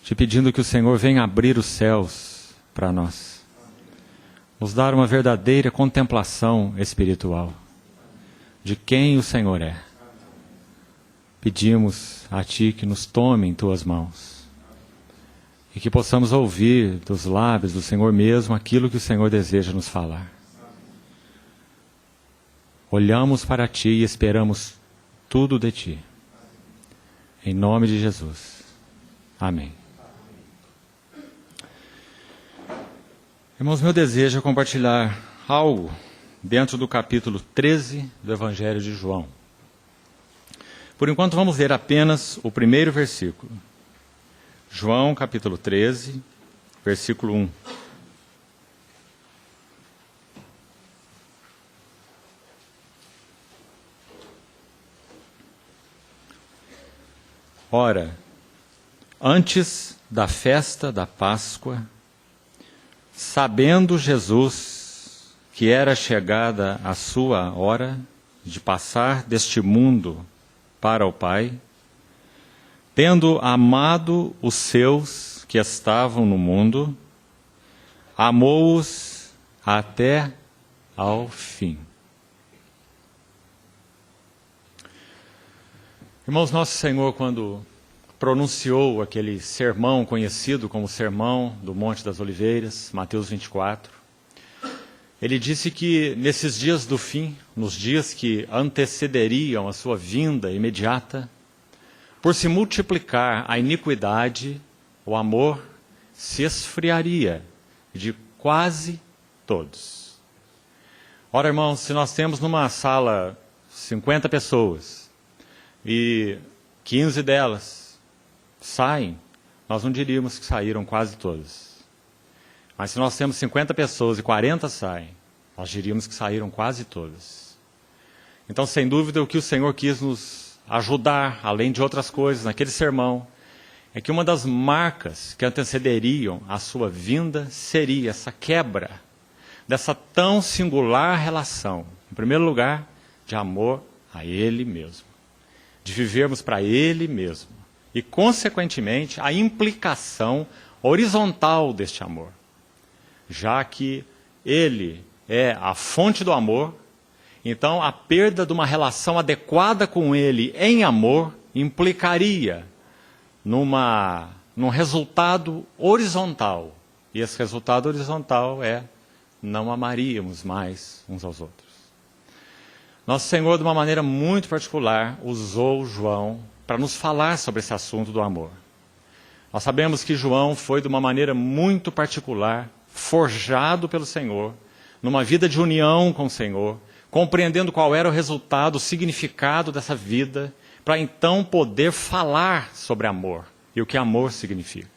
te pedindo que o Senhor venha abrir os céus para nós, nos dar uma verdadeira contemplação espiritual de quem o Senhor é. Pedimos a Ti que nos tome em Tuas mãos e que possamos ouvir dos lábios do Senhor mesmo aquilo que o Senhor deseja nos falar. Olhamos para Ti e esperamos tudo de Ti. Em nome de Jesus. Amém. Irmãos, meu desejo é compartilhar algo dentro do capítulo 13 do Evangelho de João. Por enquanto vamos ler apenas o primeiro versículo. João capítulo 13, versículo 1. Ora, antes da festa da Páscoa, sabendo Jesus que era chegada a sua hora de passar deste mundo para o Pai, tendo amado os seus que estavam no mundo, amou-os até ao fim. Irmãos, nosso Senhor, quando pronunciou aquele sermão conhecido como Sermão do Monte das Oliveiras, Mateus 24, ele disse que nesses dias do fim, nos dias que antecederiam a sua vinda imediata, por se multiplicar a iniquidade, o amor se esfriaria de quase todos. Ora, irmãos, se nós temos numa sala 50 pessoas e 15 delas saem, nós não diríamos que saíram quase todas. Mas se nós temos 50 pessoas e 40 saem, nós diríamos que saíram quase todas. Então, sem dúvida, o que o Senhor quis nos ajudar, além de outras coisas, naquele sermão, é que uma das marcas que antecederiam a sua vinda seria essa quebra dessa tão singular relação, em primeiro lugar, de amor a Ele mesmo, de vivermos para Ele mesmo, e, consequentemente, a implicação horizontal deste amor, já que Ele é a fonte do amor. Então, a perda de uma relação adequada com Ele em amor implicaria num resultado horizontal. E esse resultado horizontal é: não amaríamos mais uns aos outros. Nosso Senhor, de uma maneira muito particular, usou João para nos falar sobre esse assunto do amor. Nós sabemos que João foi, de uma maneira muito particular, forjado pelo Senhor, numa vida de união com o Senhor, compreendendo qual era o resultado, o significado dessa vida, para então poder falar sobre amor e o que amor significa.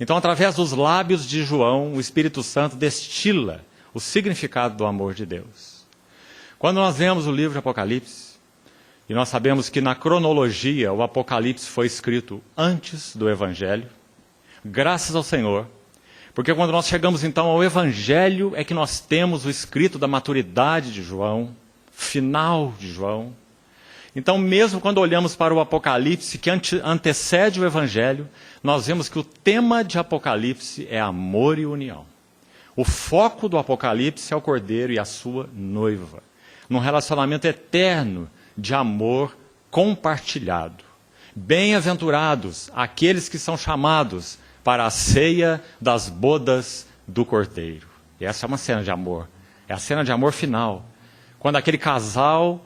Então, através dos lábios de João, o Espírito Santo destila o significado do amor de Deus. Quando nós lemos o livro de Apocalipse, e nós sabemos que na cronologia o Apocalipse foi escrito antes do Evangelho, graças ao Senhor, porque quando nós chegamos então ao Evangelho é que nós temos o escrito da maturidade de João, final de João. Então, mesmo quando olhamos para o Apocalipse, que antecede o Evangelho, nós vemos que o tema de Apocalipse é amor e união. O foco do Apocalipse é o Cordeiro e a sua noiva, num relacionamento eterno de amor compartilhado. Bem-aventurados aqueles que são chamados para a ceia das bodas do Cordeiro. E essa é uma cena de amor. É a cena de amor final. Quando aquele casal,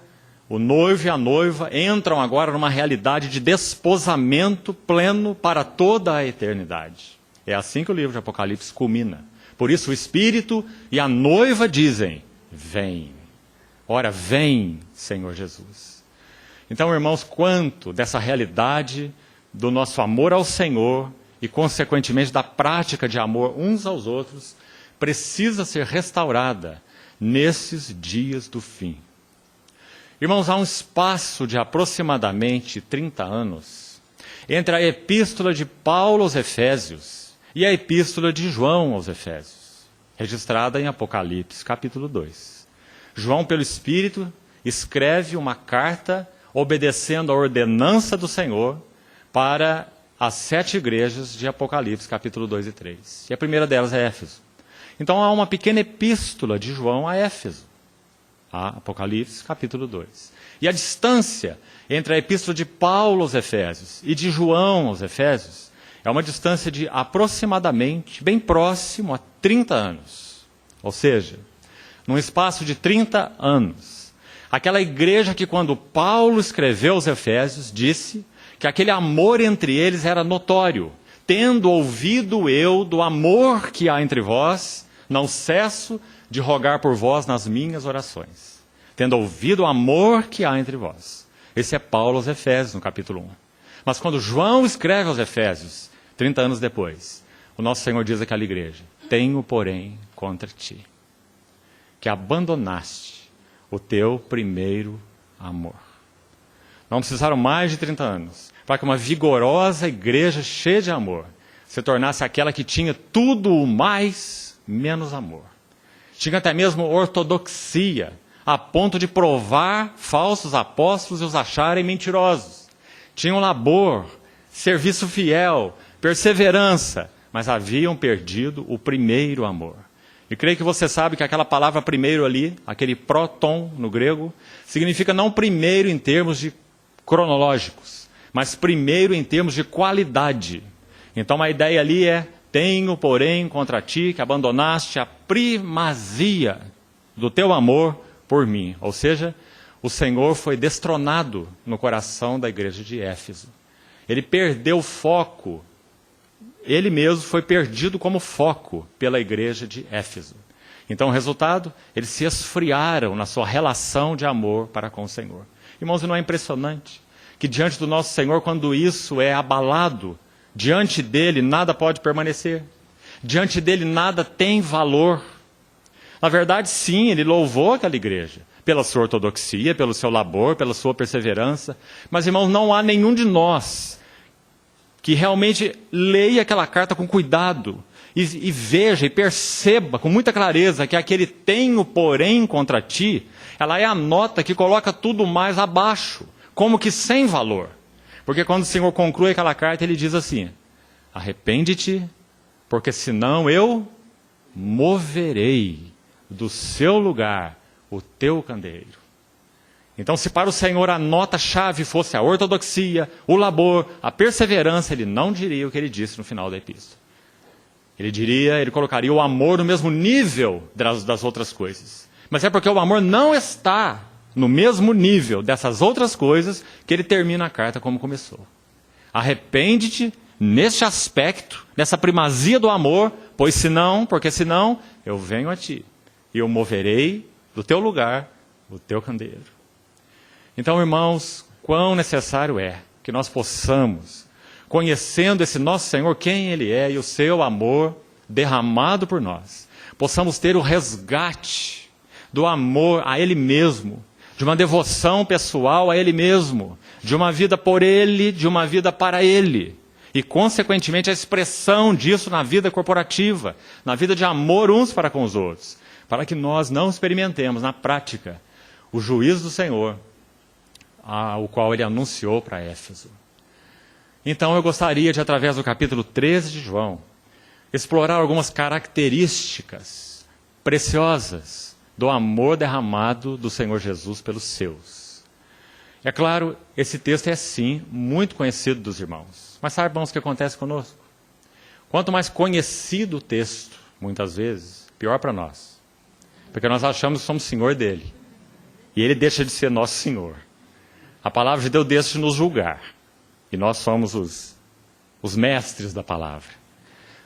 o noivo e a noiva, entram agora numa realidade de desposamento pleno para toda a eternidade. É assim que o livro de Apocalipse culmina. Por isso o Espírito e a noiva dizem: vem. Ora, vem, Senhor Jesus. Então, irmãos, quanto dessa realidade do nosso amor ao Senhor e, consequentemente, da prática de amor uns aos outros, precisa ser restaurada nesses dias do fim. Irmãos, há um espaço de aproximadamente 30 anos entre a epístola de Paulo aos Efésios e a epístola de João aos Efésios, registrada em Apocalipse, capítulo 2. João, pelo Espírito, escreve uma carta obedecendo a ordenança do Senhor para as 7 igrejas de Apocalipse, capítulo 2 e 3. E a primeira delas é Éfeso. Então há uma pequena epístola de João a Éfeso, a Apocalipse, capítulo 2. E a distância entre a epístola de Paulo aos Efésios e de João aos Efésios é uma distância de aproximadamente, bem próximo a 30 anos. Ou seja, num espaço de 30 anos. Aquela igreja que quando Paulo escreveu aos Efésios, disse que aquele amor entre eles era notório. Tendo ouvido eu do amor que há entre vós, não cesso de rogar por vós nas minhas orações. Tendo ouvido o amor que há entre vós. Esse é Paulo aos Efésios, no capítulo 1. Mas quando João escreve aos Efésios, 30 anos depois, o nosso Senhor diz àquela igreja: tenho, porém, contra ti, que abandonaste o teu primeiro amor. Não precisaram mais de 30 anos para que uma vigorosa igreja cheia de amor se tornasse aquela que tinha tudo o mais menos amor. Tinha até mesmo ortodoxia, a ponto de provar falsos apóstolos e os acharem mentirosos. Tinham labor, serviço fiel, perseverança, mas haviam perdido o primeiro amor. E creio que você sabe que aquela palavra primeiro ali, aquele proton no grego, significa não primeiro em termos de cronológicos, mas primeiro em termos de qualidade. Então a ideia ali é: tenho, porém, contra ti que abandonaste a primazia do teu amor por mim. Ou seja, o Senhor foi destronado no coração da igreja de Éfeso. Ele perdeu o foco. Ele mesmo foi perdido como foco pela igreja de Éfeso. Então o resultado, eles se esfriaram na sua relação de amor para com o Senhor. Irmãos, não é impressionante que diante do nosso Senhor, quando isso é abalado, diante dele nada pode permanecer. Diante dele nada tem valor. Na verdade, sim, ele louvou aquela igreja pela sua ortodoxia, pelo seu labor, pela sua perseverança. Mas, irmãos, não há nenhum de nós que realmente leia aquela carta com cuidado e veja e perceba com muita clareza que aquele tenho, porém, contra ti, ela é a nota que coloca tudo mais abaixo, como que sem valor. Porque quando o Senhor conclui aquela carta, ele diz assim: arrepende-te, porque senão eu moverei do seu lugar o teu candeeiro. Então, se para o Senhor a nota-chave fosse a ortodoxia, o labor, a perseverança, ele não diria o que ele disse no final da epístola. Ele colocaria o amor no mesmo nível das outras coisas. Mas é porque o amor não está no mesmo nível dessas outras coisas que ele termina a carta como começou. Arrepende-te neste aspecto, nessa primazia do amor, porque senão eu venho a ti e eu moverei do teu lugar o teu candeeiro. Então, irmãos, quão necessário é que nós possamos, conhecendo esse nosso Senhor, quem Ele é e o seu amor derramado por nós, possamos ter o resgate do amor a Ele mesmo, de uma devoção pessoal a Ele mesmo, de uma vida por Ele, de uma vida para Ele. E, consequentemente, a expressão disso na vida corporativa, na vida de amor uns para com os outros, para que nós não experimentemos na prática o juízo do Senhor, o qual Ele anunciou para Éfeso. Então eu gostaria de, através do capítulo 13 de João, explorar algumas características preciosas do amor derramado do Senhor Jesus pelos seus. É claro, esse texto é sim muito conhecido dos irmãos. Mas sabe, irmãos, o que acontece conosco? Quanto mais conhecido o texto, muitas vezes, pior para nós. Porque nós achamos que somos senhor dele. E ele deixa de ser nosso senhor. A palavra de Deus deixa de nos julgar. E nós somos os mestres da palavra.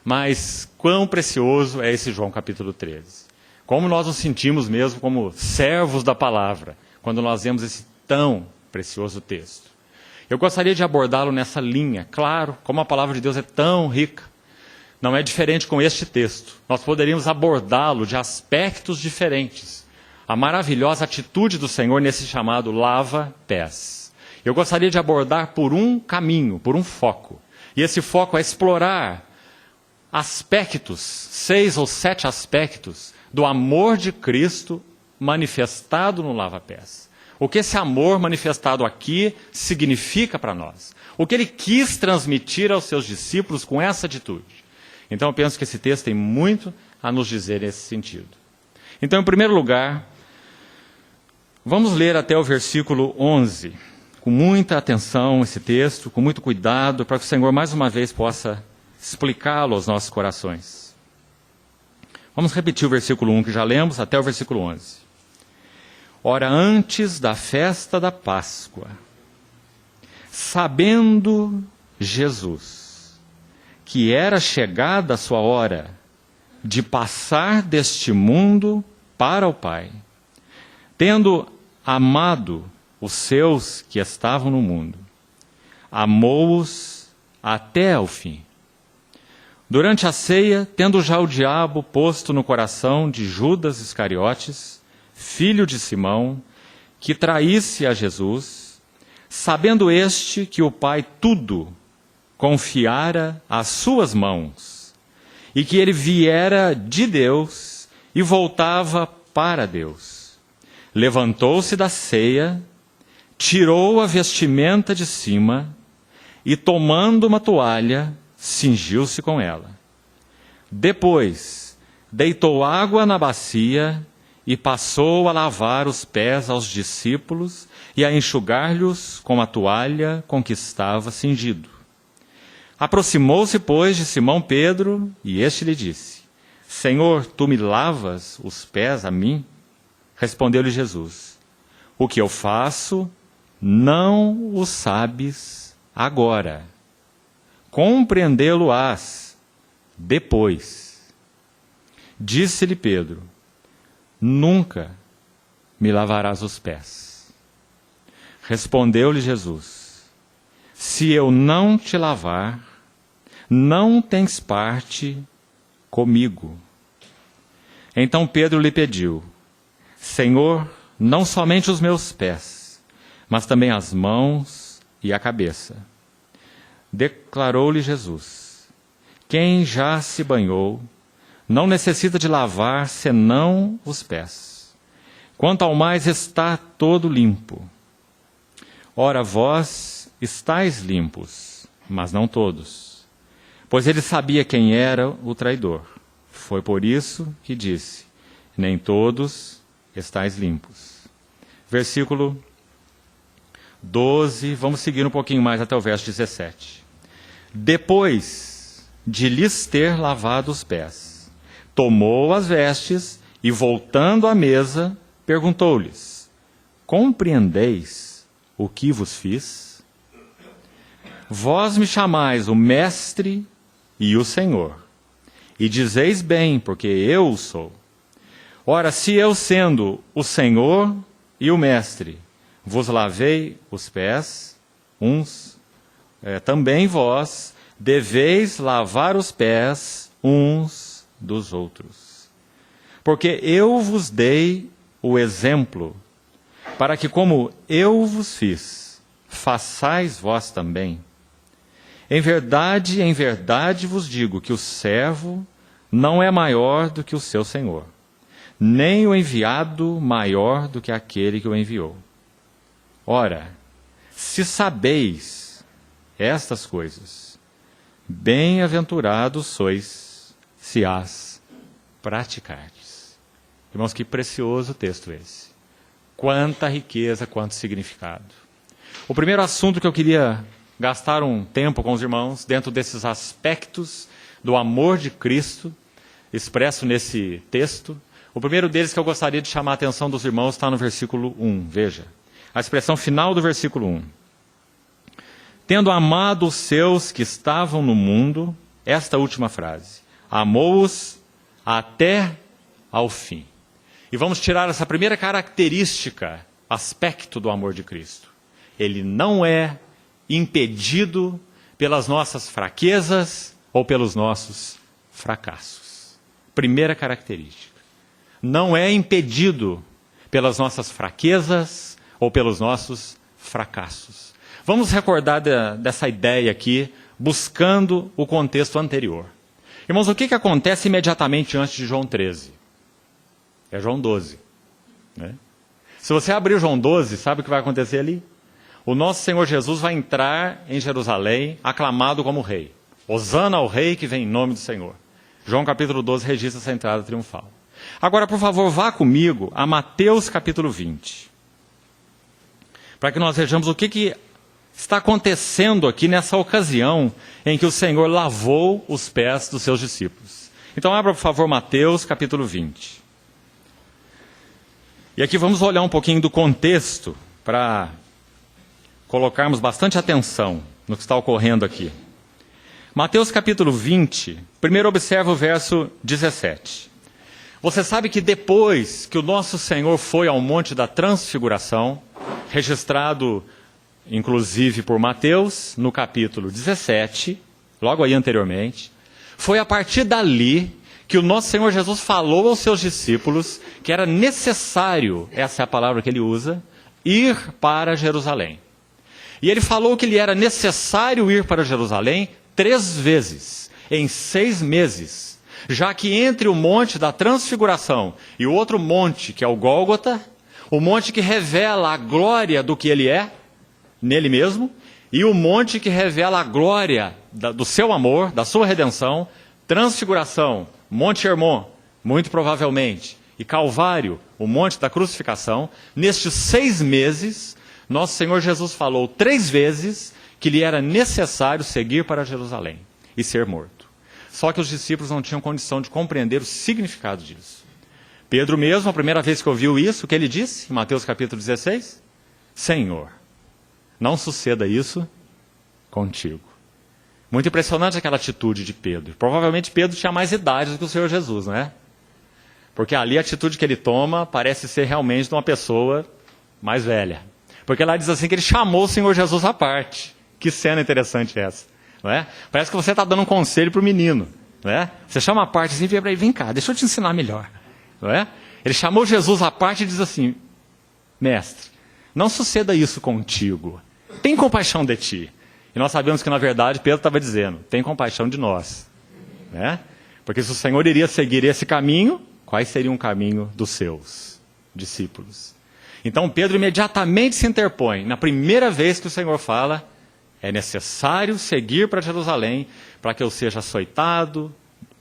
Mas quão precioso é esse João capítulo 13. Como nós nos sentimos mesmo como servos da palavra, quando nós vemos esse tão precioso texto. Eu gostaria de abordá-lo nessa linha. Claro, como a palavra de Deus é tão rica, não é diferente com este texto. Nós poderíamos abordá-lo de aspectos diferentes. A maravilhosa atitude do Senhor nesse chamado lava-pés. Eu gostaria de abordar por um caminho, por um foco. E esse foco é explorar aspectos, 6 ou 7 aspectos, do amor de Cristo manifestado no lava-pés. O que esse amor manifestado aqui significa para nós. O que ele quis transmitir aos seus discípulos com essa atitude. Então eu penso que esse texto tem muito a nos dizer nesse sentido. Então, em primeiro lugar, vamos ler até o versículo 11, com muita atenção esse texto, com muito cuidado, para que o Senhor mais uma vez possa explicá-lo aos nossos corações. Vamos repetir o versículo 1 que já lemos, até o versículo 11. Ora, antes da festa da Páscoa, sabendo Jesus que era chegada a sua hora de passar deste mundo para o Pai, tendo amado os seus que estavam no mundo, amou-os até ao fim. Durante a ceia, tendo já o diabo posto no coração de Judas Iscariotes, filho de Simão, que traísse a Jesus, sabendo este que o Pai tudo confiara às suas mãos, e que ele viera de Deus e voltava para Deus, levantou-se da ceia, tirou a vestimenta de cima e, tomando uma toalha, cingiu-se com ela. Depois, deitou água na bacia e passou a lavar os pés aos discípulos e a enxugar-lhes com a toalha com que estava cingido. Aproximou-se, pois, de Simão Pedro, e este lhe disse: Senhor, tu me lavas os pés a mim? Respondeu-lhe Jesus: O que eu faço, não o sabes agora. Compreendê-lo-ás depois. Disse-lhe Pedro: Nunca me lavarás os pés. Respondeu-lhe Jesus: Se eu não te lavar, não tens parte comigo. Então Pedro lhe pediu: Senhor, não somente os meus pés, mas também as mãos e a cabeça. Declarou-lhe Jesus: Quem já se banhou, não necessita de lavar senão os pés. Quanto ao mais, está todo limpo. Ora, vós estáis limpos, mas não todos. Pois ele sabia quem era o traidor. Foi por isso que disse: Nem todos estáis limpos. Versículo 12, vamos seguir um pouquinho mais até o verso 17. Depois de lhes ter lavado os pés, tomou as vestes e, voltando à mesa, perguntou-lhes: Compreendeis o que vos fiz? Vós me chamais o Mestre e o Senhor, e dizeis bem, porque eu o sou. Ora, se eu, sendo o Senhor e o Mestre, vos lavei os pés, também vós deveis lavar os pés uns dos outros. Porque eu vos dei o exemplo, para que, como eu vos fiz, façais vós também. Em verdade vos digo que o servo não é maior do que o seu senhor, nem o enviado maior do que aquele que o enviou. Ora, se sabeis estas coisas, bem-aventurados sois se as praticardes. Irmãos, que precioso texto esse. Quanta riqueza, quanto significado. O primeiro assunto que eu queria gastar um tempo com os irmãos, dentro desses aspectos do amor de Cristo, expresso nesse texto, o primeiro deles que eu gostaria de chamar a atenção dos irmãos está no versículo 1, veja. A expressão final do versículo 1. Tendo amado os seus que estavam no mundo, esta última frase, amou-os até ao fim. E vamos tirar essa primeira característica, aspecto do amor de Cristo. Ele não é impedido pelas nossas fraquezas ou pelos nossos fracassos. Primeira característica. Não é impedido pelas nossas fraquezas ou pelos nossos fracassos. Vamos recordar dessa ideia aqui, buscando o contexto anterior. Irmãos, o que acontece imediatamente antes de João 13? É João 12. Né? Se você abrir João 12, sabe o que vai acontecer ali? o nosso Senhor Jesus vai entrar em Jerusalém aclamado como rei. Hosana ao rei que vem em nome do Senhor. João capítulo 12 registra essa entrada triunfal. Agora, por favor, vá comigo a Mateus capítulo 20. Para que nós vejamos o que está acontecendo aqui nessa ocasião em que o Senhor lavou os pés dos seus discípulos. Então, abra, por favor, Mateus capítulo 20. E aqui vamos olhar um pouquinho do contexto para colocarmos bastante atenção no que está ocorrendo aqui. Mateus capítulo 20, primeiro observa o verso 17. Você sabe que depois que o nosso Senhor foi ao Monte da Transfiguração, registrado inclusive por Mateus, no capítulo 17, logo aí anteriormente, foi a partir dali que o nosso Senhor Jesus falou aos seus discípulos que era necessário, essa é a palavra que ele usa, ir para Jerusalém. E ele falou que lhe era necessário ir para Jerusalém 3 vezes, em 6 meses, já que entre o monte da Transfiguração e o outro monte, que é o Gólgota, o monte que revela a glória do que ele é, nele mesmo, e o monte que revela a glória do seu amor, da sua redenção, Transfiguração, Monte Hermon, muito provavelmente, e Calvário, o monte da crucificação, nestes 6 meses, nosso Senhor Jesus falou 3 vezes que lhe era necessário seguir para Jerusalém e ser morto. Só que os discípulos não tinham condição de compreender o significado disso. Pedro mesmo, a primeira vez que ouviu isso, o que ele disse? Em Mateus capítulo 16, Senhor, não suceda isso contigo. Muito impressionante aquela atitude de Pedro. Provavelmente Pedro tinha mais idade do que o Senhor Jesus, não é? Porque ali a atitude que ele toma parece ser realmente de uma pessoa mais velha. Porque lá diz assim que ele chamou o Senhor Jesus à parte. Que cena interessante essa, não é? Parece que você está dando um conselho para o menino, não é? Você chama à parte assim e vem vem cá, deixa eu te ensinar melhor, não é? Ele chamou Jesus à parte e diz assim, mestre, não suceda isso contigo, tem compaixão de ti. E nós sabemos que na verdade Pedro estava dizendo, tem compaixão de nós, né? Porque se o Senhor iria seguir esse caminho, quais seriam o caminho dos seus discípulos? Então Pedro imediatamente se interpõe. Na primeira vez que o Senhor fala, é necessário seguir para Jerusalém para que eu seja açoitado,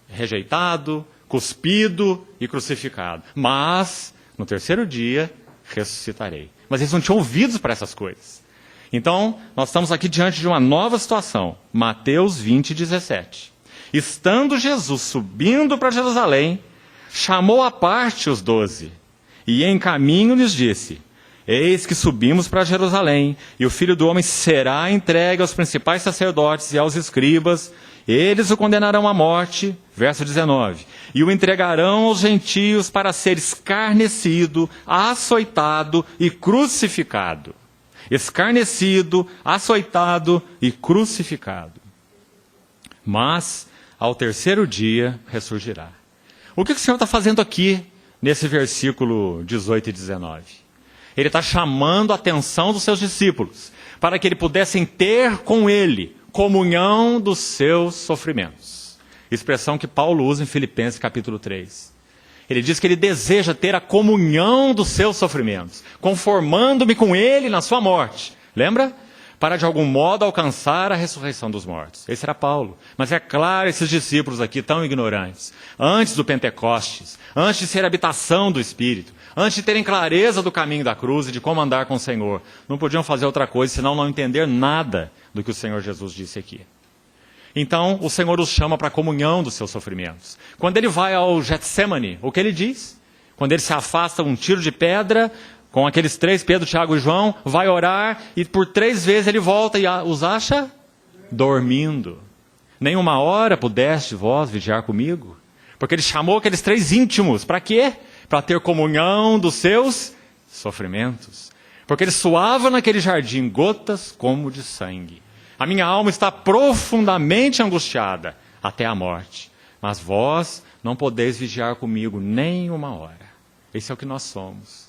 rejeitado, cuspido e crucificado. Mas, no 3º dia, ressuscitarei. Mas eles não tinham ouvidos para essas coisas. Então, nós estamos aqui diante de uma nova situação. Mateus 20, 17. Estando Jesus subindo para Jerusalém, chamou à parte os 12, e em caminho lhes disse, eis que subimos para Jerusalém, e o Filho do Homem será entregue aos principais sacerdotes e aos escribas, eles o condenarão à morte, verso 19, e o entregarão aos gentios para ser escarnecido, açoitado e crucificado. Escarnecido, açoitado e crucificado. Mas, ao 3º dia, ressurgirá. O que o Senhor está fazendo aqui, nesse versículo 18 e 19? Ele está chamando a atenção dos seus discípulos, para que eles pudessem ter com ele comunhão dos seus sofrimentos. Expressão que Paulo usa em Filipenses capítulo 3. Ele diz que ele deseja ter a comunhão dos seus sofrimentos, conformando-me com ele na sua morte. Lembra? Para de algum modo alcançar a ressurreição dos mortos. Esse era Paulo. Mas é claro, esses discípulos aqui tão ignorantes, antes do Pentecostes, antes de ser habitação do Espírito, antes de terem clareza do caminho da cruz e de como andar com o Senhor, não podiam fazer outra coisa senão não entender nada do que o Senhor Jesus disse aqui. Então, o Senhor os chama para a comunhão dos seus sofrimentos. Quando ele vai ao Getsemane, o que ele diz? Quando ele se afasta um tiro de pedra, com aqueles 3, Pedro, Tiago e João, vai orar e por 3 vezes ele volta e os acha dormindo. Nem 1 hora pudeste vós vigiar comigo? Porque ele chamou aqueles 3 íntimos, para quê? Para ter comunhão dos seus sofrimentos. Porque ele suava naquele jardim gotas como de sangue. A minha alma está profundamente angustiada até a morte. Mas vós não podeis vigiar comigo nem 1 hora. Esse é o que nós somos.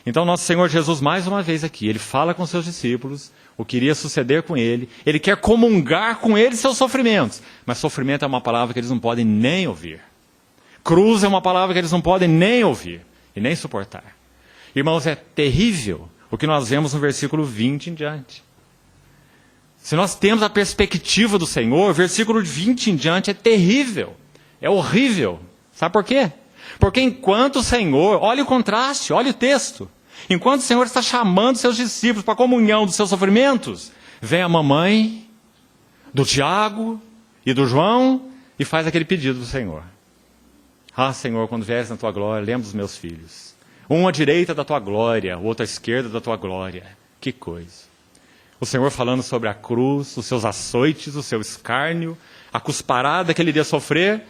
Então nosso Senhor Jesus, mais uma vez aqui, ele fala com seus discípulos o que iria suceder com ele. Ele quer comungar com eles seus sofrimentos. Mas sofrimento é uma palavra que eles não podem nem ouvir. Cruz é uma palavra que eles não podem nem ouvir e nem suportar. Irmãos, é terrível o que nós vemos no versículo 20 em diante. Se nós temos a perspectiva do Senhor, o versículo 20 em diante é terrível, é horrível. Sabe por quê? Porque enquanto o Senhor, olha o contraste, olha o texto. Enquanto o Senhor está chamando seus discípulos para a comunhão dos seus sofrimentos, vem a mamãe do Tiago e do João e faz aquele pedido do Senhor. Ah, Senhor, quando vieres na tua glória, lembra dos meus filhos. Um à direita da tua glória, o outro à esquerda da tua glória. Que coisa. O Senhor falando sobre a cruz, os seus açoites, o seu escárnio, a cusparada que ele iria sofrer.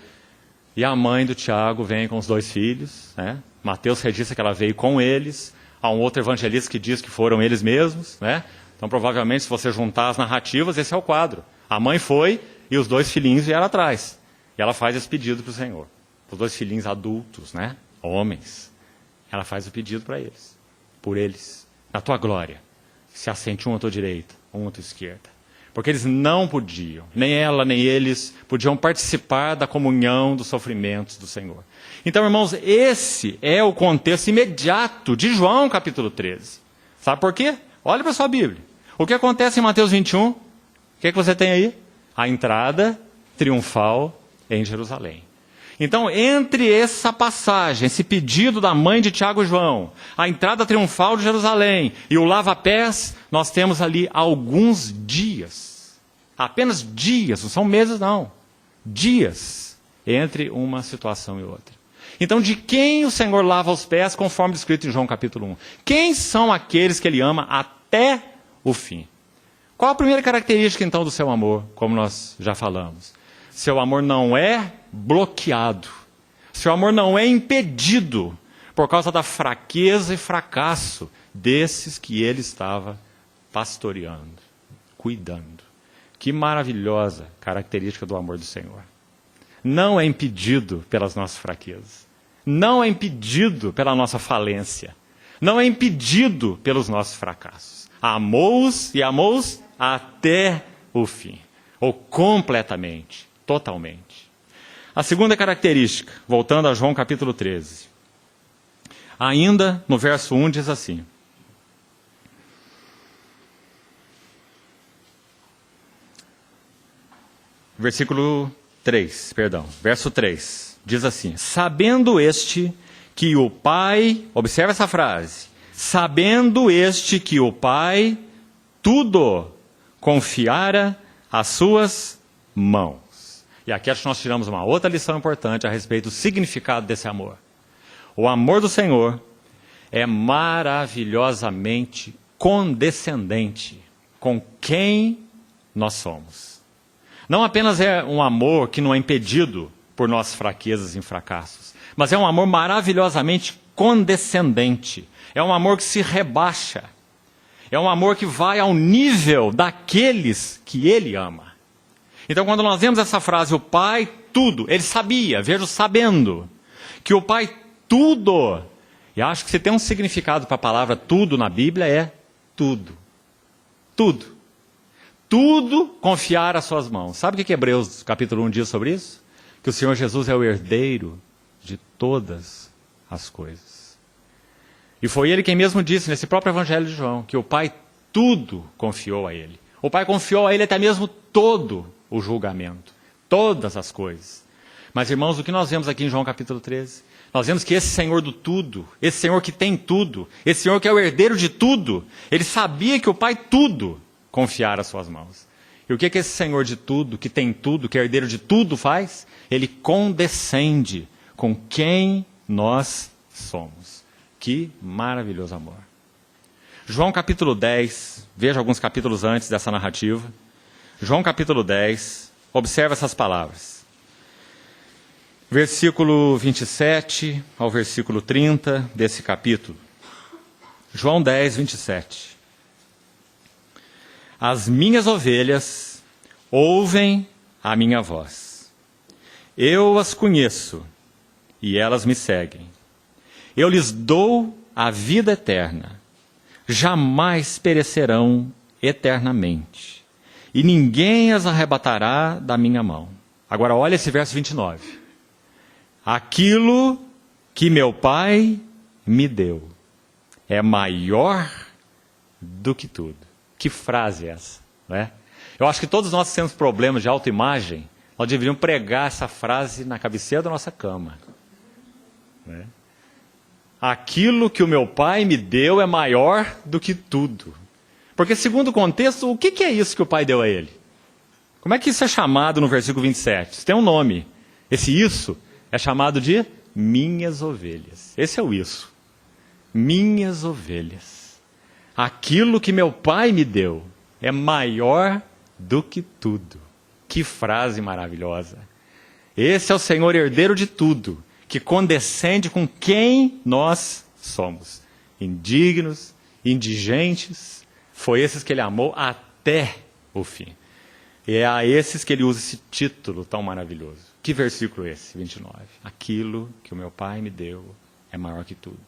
E a mãe do Tiago vem com os 2 filhos. Né? Mateus registra que ela veio com eles. Há um outro evangelista que diz que foram eles mesmos. Né? Então, provavelmente, se você juntar as narrativas, esse é o quadro. A mãe foi e os 2 filhinhos vieram atrás. E ela faz esse pedido para o Senhor. Os 2 filhinhos adultos, né? Homens. Ela faz o pedido para eles. Por eles. Na tua glória. Se assente um à tua direita, um à tua esquerda. Porque eles não podiam, nem ela, nem eles, podiam participar da comunhão dos sofrimentos do Senhor. Então, irmãos, esse é o contexto imediato de João capítulo 13. Sabe por quê? Olha para a sua Bíblia. O que acontece em Mateus 21? O que você tem aí? A entrada triunfal em Jerusalém. Então, entre essa passagem, esse pedido da mãe de Tiago e João, a entrada triunfal de Jerusalém e o lava-pés, nós temos ali alguns dias. Apenas dias, não são meses não. Dias entre uma situação e outra. Então, de quem o Senhor lava os pés, conforme descrito em João capítulo 1? Quem são aqueles que ele ama até o fim? Qual a primeira característica, então, do seu amor, como nós já falamos? Seu amor não é bloqueado. Seu amor não é impedido por causa da fraqueza e fracasso desses que ele estava pastoreando, cuidando. Que maravilhosa característica do amor do Senhor. Não é impedido pelas nossas fraquezas. Não é impedido pela nossa falência. Não é impedido pelos nossos fracassos. Amou-os e amou-os até o fim. Ou completamente. Totalmente. A segunda característica, voltando a João capítulo 13. Ainda no verso 1 diz assim. Verso 3, diz assim: sabendo este que o Pai, observa essa frase, sabendo este que o Pai tudo confiara às suas mãos. E aqui acho que nós tiramos uma outra lição importante a respeito do significado desse amor. O amor do Senhor é maravilhosamente condescendente com quem nós somos. Não apenas é um amor que não é impedido por nossas fraquezas e fracassos, mas é um amor maravilhosamente condescendente. É um amor que se rebaixa. É um amor que vai ao nível daqueles que ele ama. Então, quando nós vemos essa frase, o Pai tudo, ele sabia, veja o sabendo, que o Pai tudo, e acho que se tem um significado para a palavra tudo na Bíblia, é tudo. Tudo. Tudo confiar às suas mãos. Sabe o que Hebreus capítulo 1 diz sobre isso? Que o Senhor Jesus é o herdeiro de todas as coisas. E foi ele quem mesmo disse, nesse próprio Evangelho de João, que o Pai tudo confiou a ele. O Pai confiou a ele até mesmo todo o julgamento, todas as coisas. Mas, irmãos, o que nós vemos aqui em João capítulo 13? Nós vemos que esse Senhor do tudo, esse Senhor que tem tudo, esse Senhor que é o herdeiro de tudo, ele sabia que o Pai tudo confiara às suas mãos. E o que esse Senhor de tudo, que tem tudo, que é herdeiro de tudo faz? Ele condescende com quem nós somos. Que maravilhoso amor. João capítulo 10, veja alguns capítulos antes dessa narrativa. João capítulo 10, observa essas palavras. Versículo 27 ao versículo 30 desse capítulo. João 10, 27. As minhas ovelhas ouvem a minha voz. Eu as conheço e elas me seguem. Eu lhes dou a vida eterna. Jamais perecerão eternamente. E ninguém as arrebatará da minha mão. Agora olha esse verso 29. Aquilo que meu Pai me deu é maior do que tudo. Que frase é essa? Não é? Eu acho que todos nós temos problemas de autoimagem, nós deveríamos pregar essa frase na cabeceira da nossa cama. Não é? Aquilo que o meu pai me deu é maior do que tudo. Porque, segundo o contexto, o que é isso que o pai deu a ele? Como é que isso é chamado no versículo 27? Isso tem um nome. Esse isso é chamado de minhas ovelhas. Esse é o isso. Minhas ovelhas. Aquilo que meu pai me deu é maior do que tudo. Que frase maravilhosa. Esse é o Senhor herdeiro de tudo, que condescende com quem nós somos. Indignos, indigentes, foi esses que ele amou até o fim. E é a esses que ele usa esse título tão maravilhoso. Que versículo é esse, 29? Aquilo que o meu pai me deu é maior que tudo.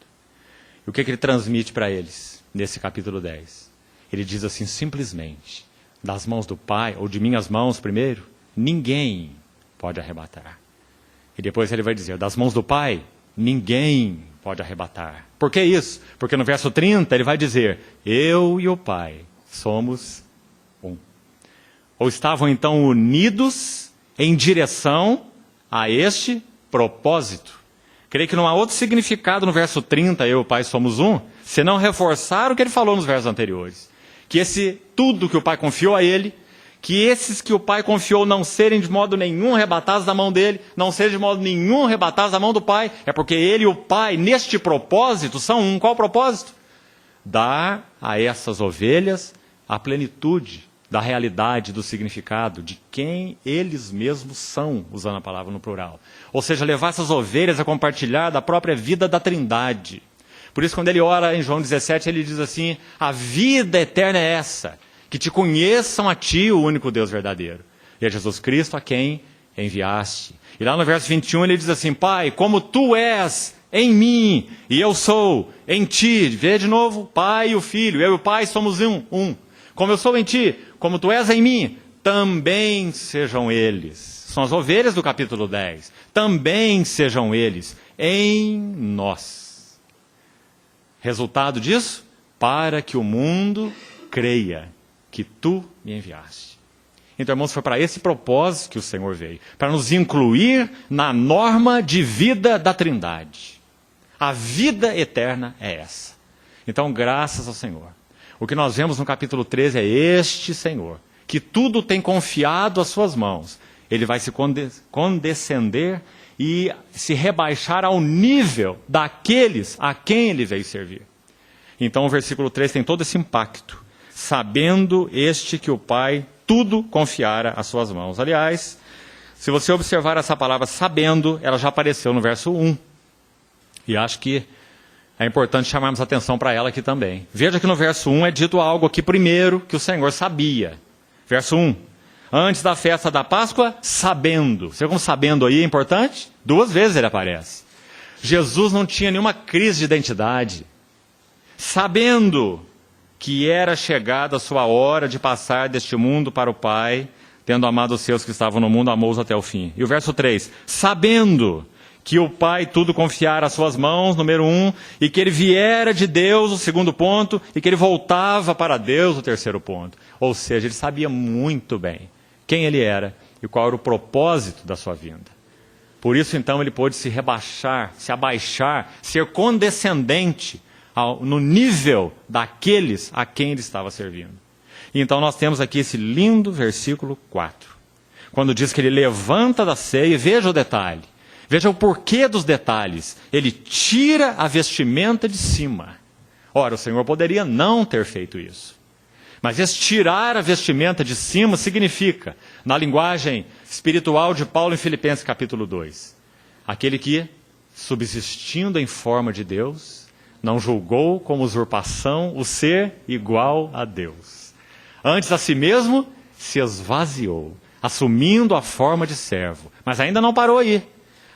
E o que ele transmite para eles nesse capítulo 10? Ele diz assim, simplesmente, das mãos do Pai, ou de minhas mãos primeiro, ninguém pode arrebatar. E depois ele vai dizer, das mãos do Pai, ninguém pode arrebatar. Por que isso? Porque no verso 30 ele vai dizer, eu e o Pai somos um. Ou estavam então unidos em direção a este propósito. Creio que não há outro significado no verso 30, eu e o Pai somos um, senão reforçar o que ele falou nos versos anteriores. Que esse tudo que o Pai confiou a ele, que esses que o Pai confiou não serem de modo nenhum arrebatados da mão dele, não serem de modo nenhum arrebatados da mão do Pai, é porque ele e o Pai, neste propósito, são um. Qual o propósito? Dar a essas ovelhas a plenitude da realidade, do significado, de quem eles mesmos são, usando a palavra no plural. Ou seja, levar essas ovelhas a compartilhar da própria vida da Trindade. Por isso, quando ele ora em João 17, ele diz assim, a vida eterna é essa, que te conheçam a ti, o único Deus verdadeiro, e a Jesus Cristo a quem enviaste. E lá no verso 21 ele diz assim, Pai, como tu és em mim, e eu sou em ti. Vê de novo, Pai e o Filho, eu e o Pai somos um. Como eu sou em ti, como tu és em mim, também sejam eles. São as ovelhas do capítulo 10. Também sejam eles em nós. Resultado disso? Para que o mundo creia que tu me enviaste. Então, irmãos, foi para esse propósito que o Senhor veio. Para nos incluir na norma de vida da Trindade. A vida eterna é essa. Então, graças ao Senhor. O que nós vemos no capítulo 13 é este Senhor, que tudo tem confiado às suas mãos. Ele vai se condescender e se rebaixar ao nível daqueles a quem ele veio servir. Então o versículo 3 tem todo esse impacto. Sabendo este que o Pai tudo confiara às suas mãos. Aliás, se você observar essa palavra sabendo, ela já apareceu no verso 1. E acho que é importante chamarmos atenção para ela aqui também. Veja que no verso 1 é dito algo aqui primeiro que o Senhor sabia. Verso 1. Antes da festa da Páscoa, sabendo. Você como sabendo aí é importante? 2 vezes ele aparece. Jesus não tinha nenhuma crise de identidade. Sabendo que era chegada a sua hora de passar deste mundo para o Pai, tendo amado os seus que estavam no mundo, amou-os até o fim. E o verso 3. Sabendo que o Pai tudo confiara às suas mãos, número 1, e que ele viera de Deus, o segundo ponto, e que ele voltava para Deus, o terceiro ponto. Ou seja, ele sabia muito bem quem ele era e qual era o propósito da sua vinda. Por isso, então, ele pôde se rebaixar, se abaixar, ser condescendente no nível daqueles a quem ele estava servindo. E então nós temos aqui esse lindo versículo 4, quando diz que ele levanta da ceia, e veja o detalhe. Veja o porquê dos detalhes. Ele tira a vestimenta de cima. Ora, o Senhor poderia não ter feito isso. Mas esse tirar a vestimenta de cima significa, na linguagem espiritual de Paulo em Filipenses capítulo 2, aquele que, subsistindo em forma de Deus, não julgou como usurpação o ser igual a Deus. Antes a si mesmo se esvaziou, assumindo a forma de servo. Mas ainda não parou aí.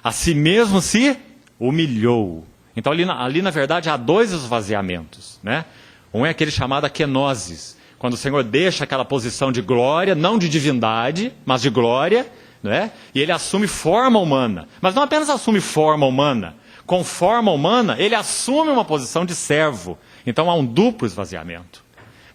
A si mesmo se humilhou. Então ali na verdade há 2 esvaziamentos, né? Um é aquele chamado kenosis, quando o Senhor deixa aquela posição de glória, não de divindade, mas de glória, né? E ele assume forma humana. Mas não apenas assume forma humana. Com forma humana, ele assume uma posição de servo. Então há um duplo esvaziamento.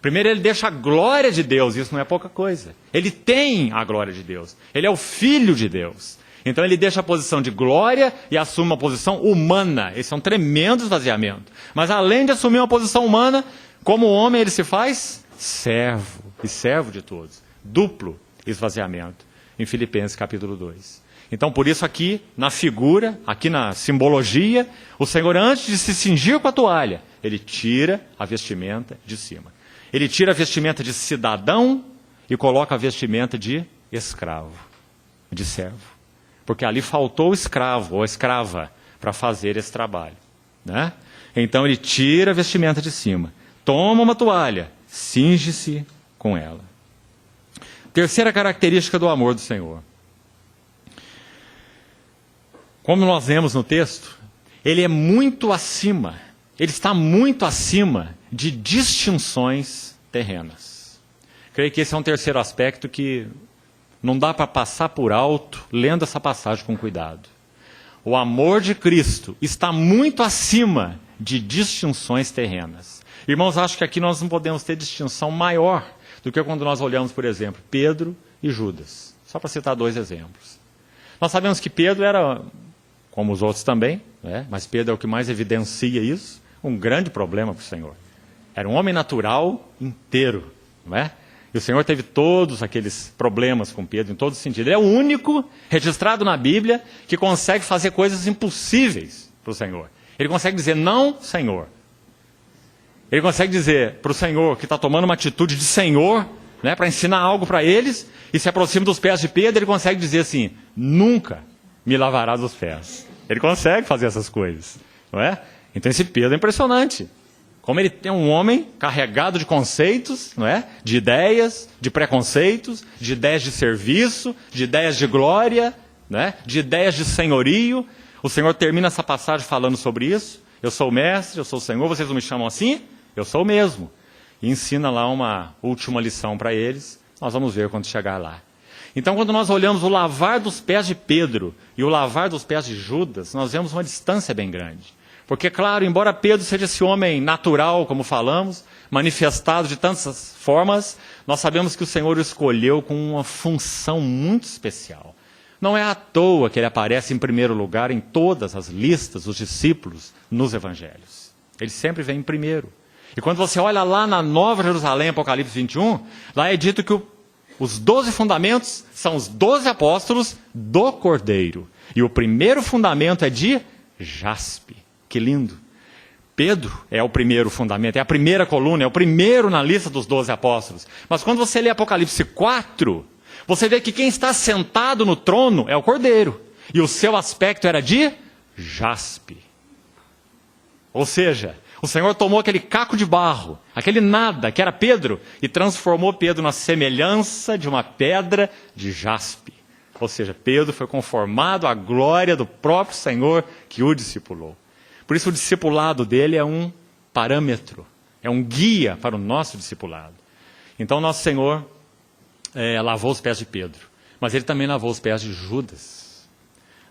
Primeiro ele deixa a glória de Deus, isso não é pouca coisa. Ele tem a glória de Deus, ele é o Filho de Deus. Então ele deixa a posição de glória e assume uma posição humana. Esse é um tremendo esvaziamento. Mas além de assumir uma posição humana, como homem ele se faz servo, e servo de todos. Duplo esvaziamento, em Filipenses capítulo 2. Então por isso aqui, na figura, aqui na simbologia, o Senhor antes de se cingir com a toalha, ele tira a vestimenta de cima. Ele tira a vestimenta de cidadão e coloca a vestimenta de escravo, de servo. Porque ali faltou o escravo ou a escrava para fazer esse trabalho, né? Então ele tira a vestimenta de cima, toma uma toalha, cinge-se com ela. Terceira característica do amor do Senhor. Como nós vemos no texto, ele é muito acima, ele está muito acima de distinções terrenas. Creio que esse é um terceiro aspecto que não dá para passar por alto, lendo essa passagem com cuidado. O amor de Cristo está muito acima de distinções terrenas. Irmãos, acho que aqui nós não podemos ter distinção maior do que quando nós olhamos, por exemplo, Pedro e Judas. Só para citar 2 exemplos. Nós sabemos que Pedro era, como os outros também, né? Mas Pedro é o que mais evidencia isso, um grande problema para o Senhor. Era um homem natural inteiro, não é? E o Senhor teve todos aqueles problemas com Pedro, em todo sentido. Ele é o único registrado na Bíblia que consegue fazer coisas impossíveis para o Senhor. Ele consegue dizer, não, Senhor. Ele consegue dizer para o Senhor, que está tomando uma atitude de Senhor, né, para ensinar algo para eles, e se aproxima dos pés de Pedro, ele consegue dizer assim, nunca me lavarás os pés. Ele consegue fazer essas coisas, não é? Então esse Pedro é impressionante. Como ele é um homem carregado de conceitos, não é? De ideias, de preconceitos, de ideias de serviço, de ideias de glória, não é? De ideias de senhorio. O Senhor termina essa passagem falando sobre isso. Eu sou o mestre, eu sou o Senhor, vocês não me chamam assim? Eu sou o mesmo. E ensina lá uma última lição para eles. Nós vamos ver quando chegar lá. Então, quando nós olhamos o lavar dos pés de Pedro e o lavar dos pés de Judas, nós vemos uma distância bem grande. Porque, claro, embora Pedro seja esse homem natural, como falamos, manifestado de tantas formas, nós sabemos que o Senhor o escolheu com uma função muito especial. Não é à toa que ele aparece em primeiro lugar em todas as listas dos discípulos nos evangelhos. Ele sempre vem em primeiro. E quando você olha lá na Nova Jerusalém, Apocalipse 21, lá é dito que os 12 fundamentos são os 12 apóstolos do Cordeiro. E o primeiro fundamento é de jaspe. Que lindo. Pedro é o primeiro fundamento, é a primeira coluna, é o primeiro na lista dos 12 apóstolos. Mas quando você lê Apocalipse 4, você vê que quem está sentado no trono é o Cordeiro. E o seu aspecto era de jaspe. Ou seja, o Senhor tomou aquele caco de barro, aquele nada, que era Pedro, e transformou Pedro na semelhança de uma pedra de jaspe. Ou seja, Pedro foi conformado à glória do próprio Senhor que o discipulou. Por isso o discipulado dele é um parâmetro, é um guia para o nosso discipulado. Então nosso Senhor lavou os pés de Pedro, mas ele também lavou os pés de Judas.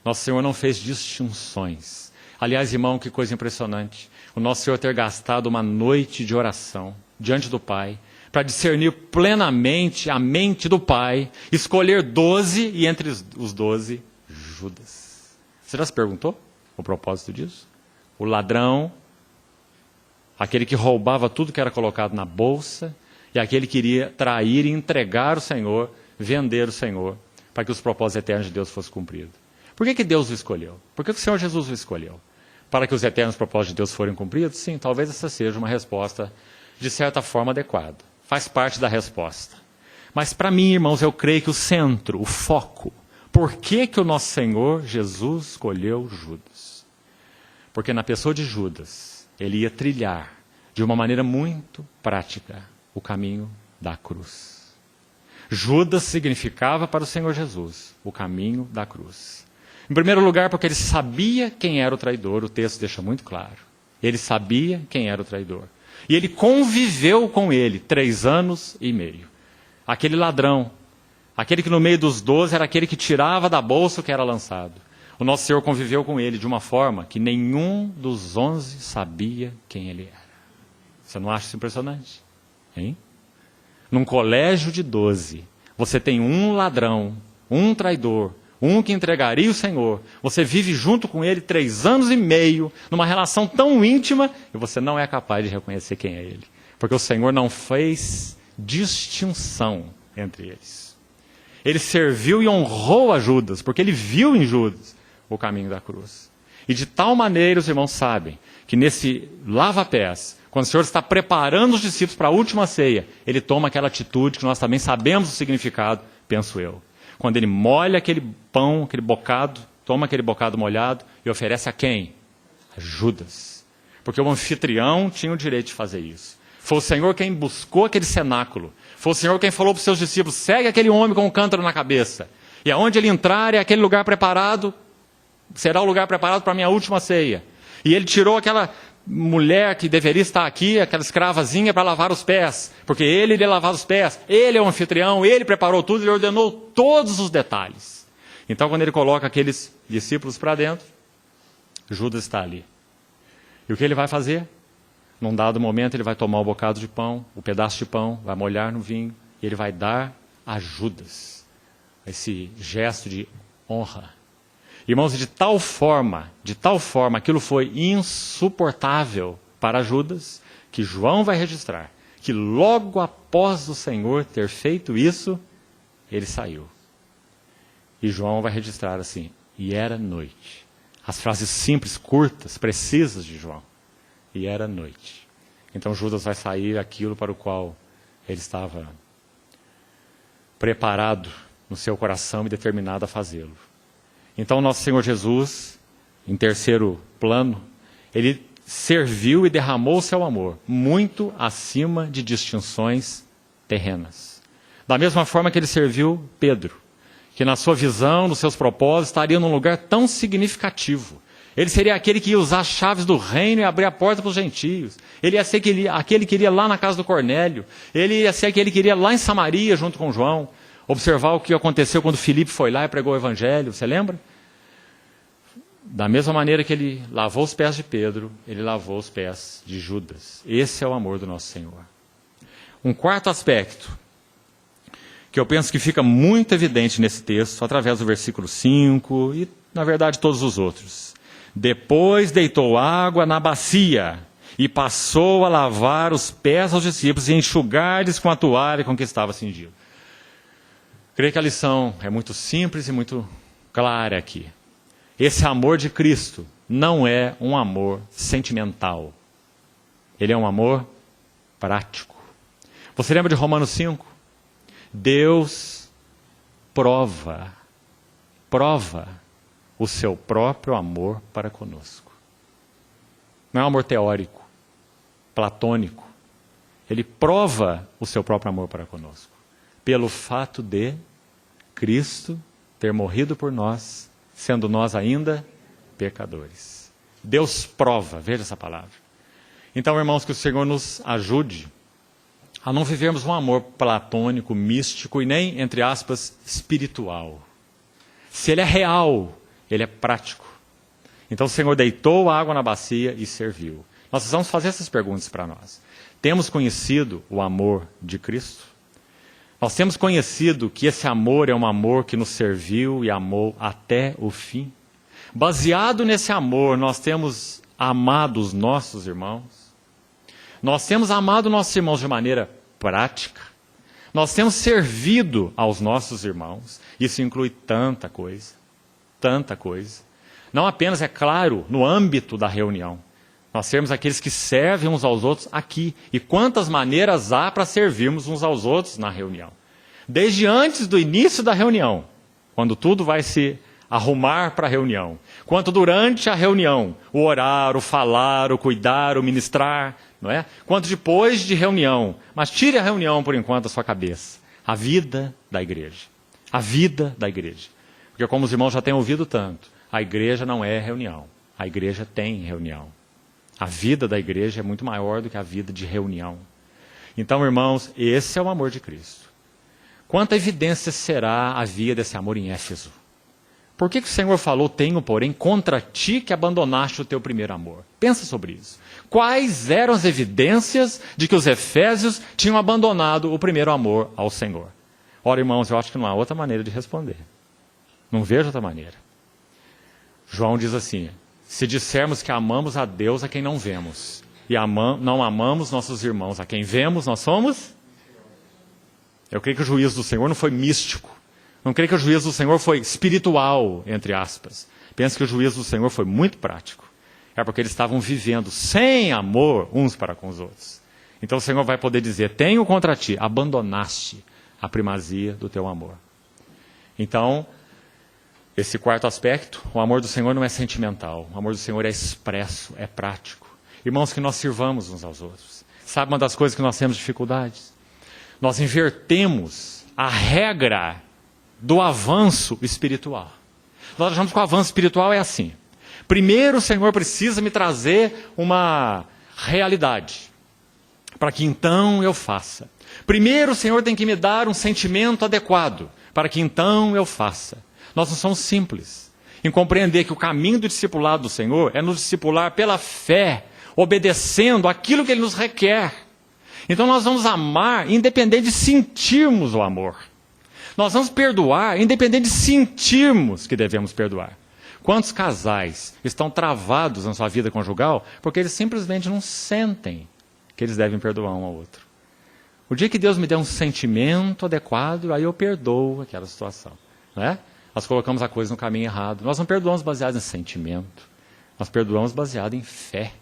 Nosso Senhor não fez distinções. Aliás, irmão, que coisa impressionante. O nosso Senhor ter gastado uma noite de oração diante do Pai, para discernir plenamente a mente do Pai, escolher 12 e entre os 12, Judas. Você já se perguntou o propósito disso? O ladrão, aquele que roubava tudo que era colocado na bolsa, e aquele que iria trair e entregar o Senhor, vender o Senhor, para que os propósitos eternos de Deus fossem cumpridos. Por que Deus o escolheu? Por que o Senhor Jesus o escolheu? Para que os eternos propósitos de Deus forem cumpridos? Sim, talvez essa seja uma resposta, de certa forma, adequada. Faz parte da resposta. Mas para mim, irmãos, eu creio que o centro, o foco, por que o nosso Senhor Jesus escolheu Judas? Porque na pessoa de Judas, ele ia trilhar, de uma maneira muito prática, o caminho da cruz. Judas significava para o Senhor Jesus o caminho da cruz. Em primeiro lugar, porque ele sabia quem era o traidor, o texto deixa muito claro. Ele sabia quem era o traidor. E ele conviveu com ele 3 anos e meio. Aquele ladrão, aquele que no meio dos 12 era aquele que tirava da bolsa o que era lançado. O nosso Senhor conviveu com ele de uma forma que nenhum dos 11 sabia quem ele era. Você não acha isso impressionante? Hein? Num colégio de 12, você tem um ladrão, um traidor, um que entregaria o Senhor. Você vive junto com ele 3 anos e meio, numa relação tão íntima, e você não é capaz de reconhecer quem é ele. Porque o Senhor não fez distinção entre eles. Ele serviu e honrou a Judas, porque ele viu em Judas o caminho da cruz. E de tal maneira, os irmãos sabem, que nesse lava-pés, quando o Senhor está preparando os discípulos para a última ceia, ele toma aquela atitude que nós também sabemos o significado, penso eu. Quando ele molha aquele pão, aquele bocado, toma aquele bocado molhado e oferece a quem? A Judas. Porque o anfitrião tinha o direito de fazer isso. Foi o Senhor quem buscou aquele cenáculo. Foi o Senhor quem falou para os seus discípulos, segue aquele homem com um cântaro na cabeça. E aonde ele entrar é aquele lugar preparado, será o lugar preparado para a minha última ceia. E ele tirou aquela mulher que deveria estar aqui, aquela escravazinha, para lavar os pés. Porque ele iria lavar os pés. Ele é o anfitrião, ele preparou tudo, ele ordenou todos os detalhes. Então, quando ele coloca aqueles discípulos para dentro, Judas está ali. E o que ele vai fazer? Num dado momento, ele vai tomar o bocado de pão, o pedaço de pão, vai molhar no vinho, e ele vai dar a Judas esse gesto de honra. Irmãos, de tal forma, aquilo foi insuportável para Judas, que João vai registrar, que logo após o Senhor ter feito isso, ele saiu. E João vai registrar assim, e era noite. As frases simples, curtas, precisas de João. E era noite. Então Judas vai sair aquilo para o qual ele estava preparado no seu coração e determinado a fazê-lo. Então nosso Senhor Jesus, em terceiro plano, ele serviu e derramou o seu amor, muito acima de distinções terrenas. Da mesma forma que ele serviu Pedro, que na sua visão, nos seus propósitos, estaria num lugar tão significativo. Ele seria aquele que ia usar as chaves do reino e abrir a porta para os gentios. Ele ia ser aquele que iria lá na casa do Cornélio. Ele ia ser aquele que iria lá em Samaria junto com João. Observar o que aconteceu quando Filipe foi lá e pregou o evangelho. Você lembra? Da mesma maneira que ele lavou os pés de Pedro, ele lavou os pés de Judas. Esse é o amor do nosso Senhor. Um quarto aspecto, que eu penso que fica muito evidente nesse texto, através do versículo 5 e, na verdade, todos os outros. Depois deitou água na bacia e passou a lavar os pés aos discípulos e enxugar-lhes com a toalha com que estava cingido. Creio que a lição é muito simples e muito clara aqui. Esse amor de Cristo não é um amor sentimental. Ele é um amor prático. Você lembra de Romanos 5? Deus prova o seu próprio amor para conosco. Não é um amor teórico, platônico. Ele prova o seu próprio amor para conosco. Pelo fato de Cristo ter morrido por nós, sendo nós ainda pecadores. Deus prova, veja essa palavra. Então, irmãos, que o Senhor nos ajude a não vivermos um amor platônico, místico e nem, entre aspas, espiritual. Se ele é real, ele é prático. Então o Senhor deitou a água na bacia e serviu. Nós precisamos fazer essas perguntas para nós. Temos conhecido o amor de Cristo? Nós temos conhecido que esse amor é um amor que nos serviu e amou até o fim? Baseado nesse amor, nós temos amado os nossos irmãos? Nós temos amado nossos irmãos de maneira prática? Nós temos servido aos nossos irmãos? Isso inclui tanta coisa. Tanta coisa. Não apenas, é claro, no âmbito da reunião. Nós temos aqueles que servem uns aos outros aqui. E quantas maneiras há para servirmos uns aos outros na reunião? Desde antes do início da reunião, quando tudo vai se arrumar para a reunião. Quanto durante a reunião, o orar, o falar, o cuidar, o ministrar, não é? Quanto depois de reunião. Mas tire a reunião por enquanto da sua cabeça. A vida da igreja. A vida da igreja. Porque como os irmãos já têm ouvido tanto, a igreja não é reunião. A igreja tem reunião. A vida da igreja é muito maior do que a vida de reunião. Então, irmãos, esse é o amor de Cristo. Quanta evidência será havia desse amor em Éfeso? Por que o Senhor falou, tenho, porém, contra ti que abandonaste o teu primeiro amor? Pensa sobre isso. Quais eram as evidências de que os efésios tinham abandonado o primeiro amor ao Senhor? Ora, irmãos, eu acho que não há outra maneira de responder. Não vejo outra maneira. João diz assim, se dissermos que amamos a Deus a quem não vemos, e não amamos nossos irmãos a quem vemos, nós somos? Eu creio que o juízo do Senhor não foi místico. Não creio que o juízo do Senhor foi espiritual, entre aspas. Penso que o juízo do Senhor foi muito prático. É porque eles estavam vivendo sem amor uns para com os outros. Então o Senhor vai poder dizer, tenho contra ti, abandonaste a primazia do teu amor. Então, esse quarto aspecto, o amor do Senhor não é sentimental. O amor do Senhor é expresso, é prático. Irmãos, que nós sirvamos uns aos outros. Sabe uma das coisas que nós temos dificuldades? Nós invertemos a regra do avanço espiritual. Nós achamos que o avanço espiritual é assim. Primeiro o Senhor precisa me trazer uma realidade, para que então eu faça. Primeiro o Senhor tem que me dar um sentimento adequado, para que então eu faça. Nós não somos simples em compreender que o caminho do discipulado do Senhor é nos discipular pela fé, obedecendo aquilo que Ele nos requer. Então nós vamos amar independente de sentirmos o amor. Nós vamos perdoar independente de sentirmos que devemos perdoar. Quantos casais estão travados na sua vida conjugal porque eles simplesmente não sentem que eles devem perdoar um ao outro? O dia que Deus me der um sentimento adequado, aí eu perdoo aquela situação. Não é? Nós colocamos a coisa no caminho errado. Nós não perdoamos baseado em sentimento. Nós perdoamos baseado em fé.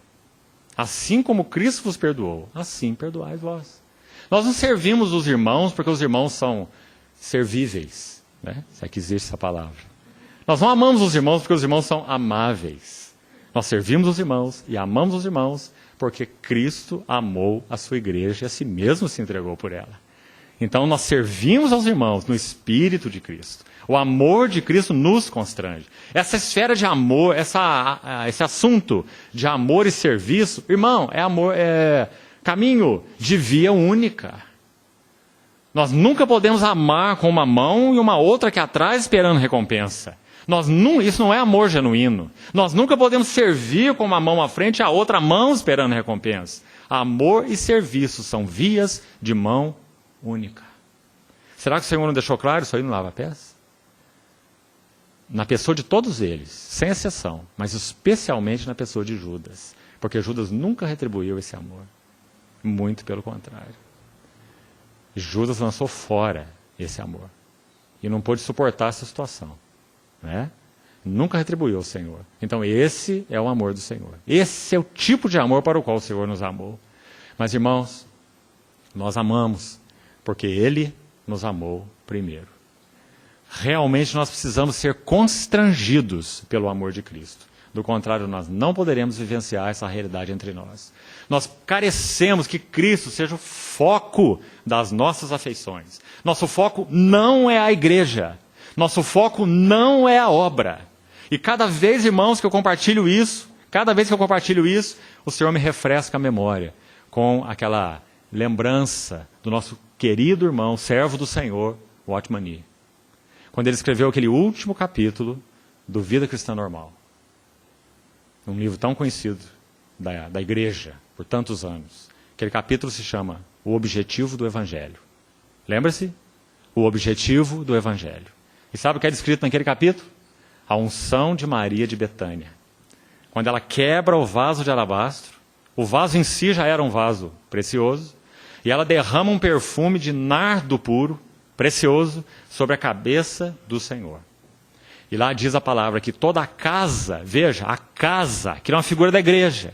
Assim como Cristo vos perdoou, assim perdoai vós. Nós não servimos os irmãos porque os irmãos são servíveis, né? Se é que existe essa palavra. Nós não amamos os irmãos porque os irmãos são amáveis. Nós servimos os irmãos e amamos os irmãos porque Cristo amou a sua igreja e a si mesmo se entregou por ela. Então nós servimos aos irmãos no Espírito de Cristo. O amor de Cristo nos constrange. Essa esfera de amor, esse assunto de amor e serviço, irmão, é caminho de via única. Nós nunca podemos amar com uma mão e uma outra aqui atrás esperando recompensa. Isso não é amor genuíno. Nós nunca podemos servir com uma mão à frente e a outra mão esperando recompensa. Amor e serviço são vias de mão única. Será que o Senhor não deixou claro isso aí no lava-pés? Na pessoa de todos eles, sem exceção, mas especialmente na pessoa de Judas. Porque Judas nunca retribuiu esse amor. Muito pelo contrário. Judas lançou fora esse amor. E não pôde suportar essa situação. Né? Nunca retribuiu ao Senhor. Então esse é o amor do Senhor. Esse é o tipo de amor para o qual o Senhor nos amou. Mas irmãos, nós amamos porque Ele nos amou primeiro. Realmente nós precisamos ser constrangidos pelo amor de Cristo. Do contrário, nós não poderemos vivenciar essa realidade entre nós. Nós carecemos que Cristo seja o foco das nossas afeições. Nosso foco não é a igreja. Nosso foco não é a obra. E cada vez, irmãos, que eu compartilho isso, o Senhor me refresca a memória com aquela lembrança do nosso querido irmão, servo do Senhor, Watchman Nee. Quando ele escreveu aquele último capítulo do Vida Cristã Normal. Um livro tão conhecido da igreja por tantos anos. Aquele capítulo se chama O Objetivo do Evangelho. Lembra-se? O Objetivo do Evangelho. E sabe o que é descrito naquele capítulo? A unção de Maria de Betânia. Quando ela quebra o vaso de alabastro, o vaso em si já era um vaso precioso, e ela derrama um perfume de nardo puro, precioso, sobre a cabeça do Senhor. E lá diz a palavra que toda a casa, veja, a casa, que é uma figura da igreja,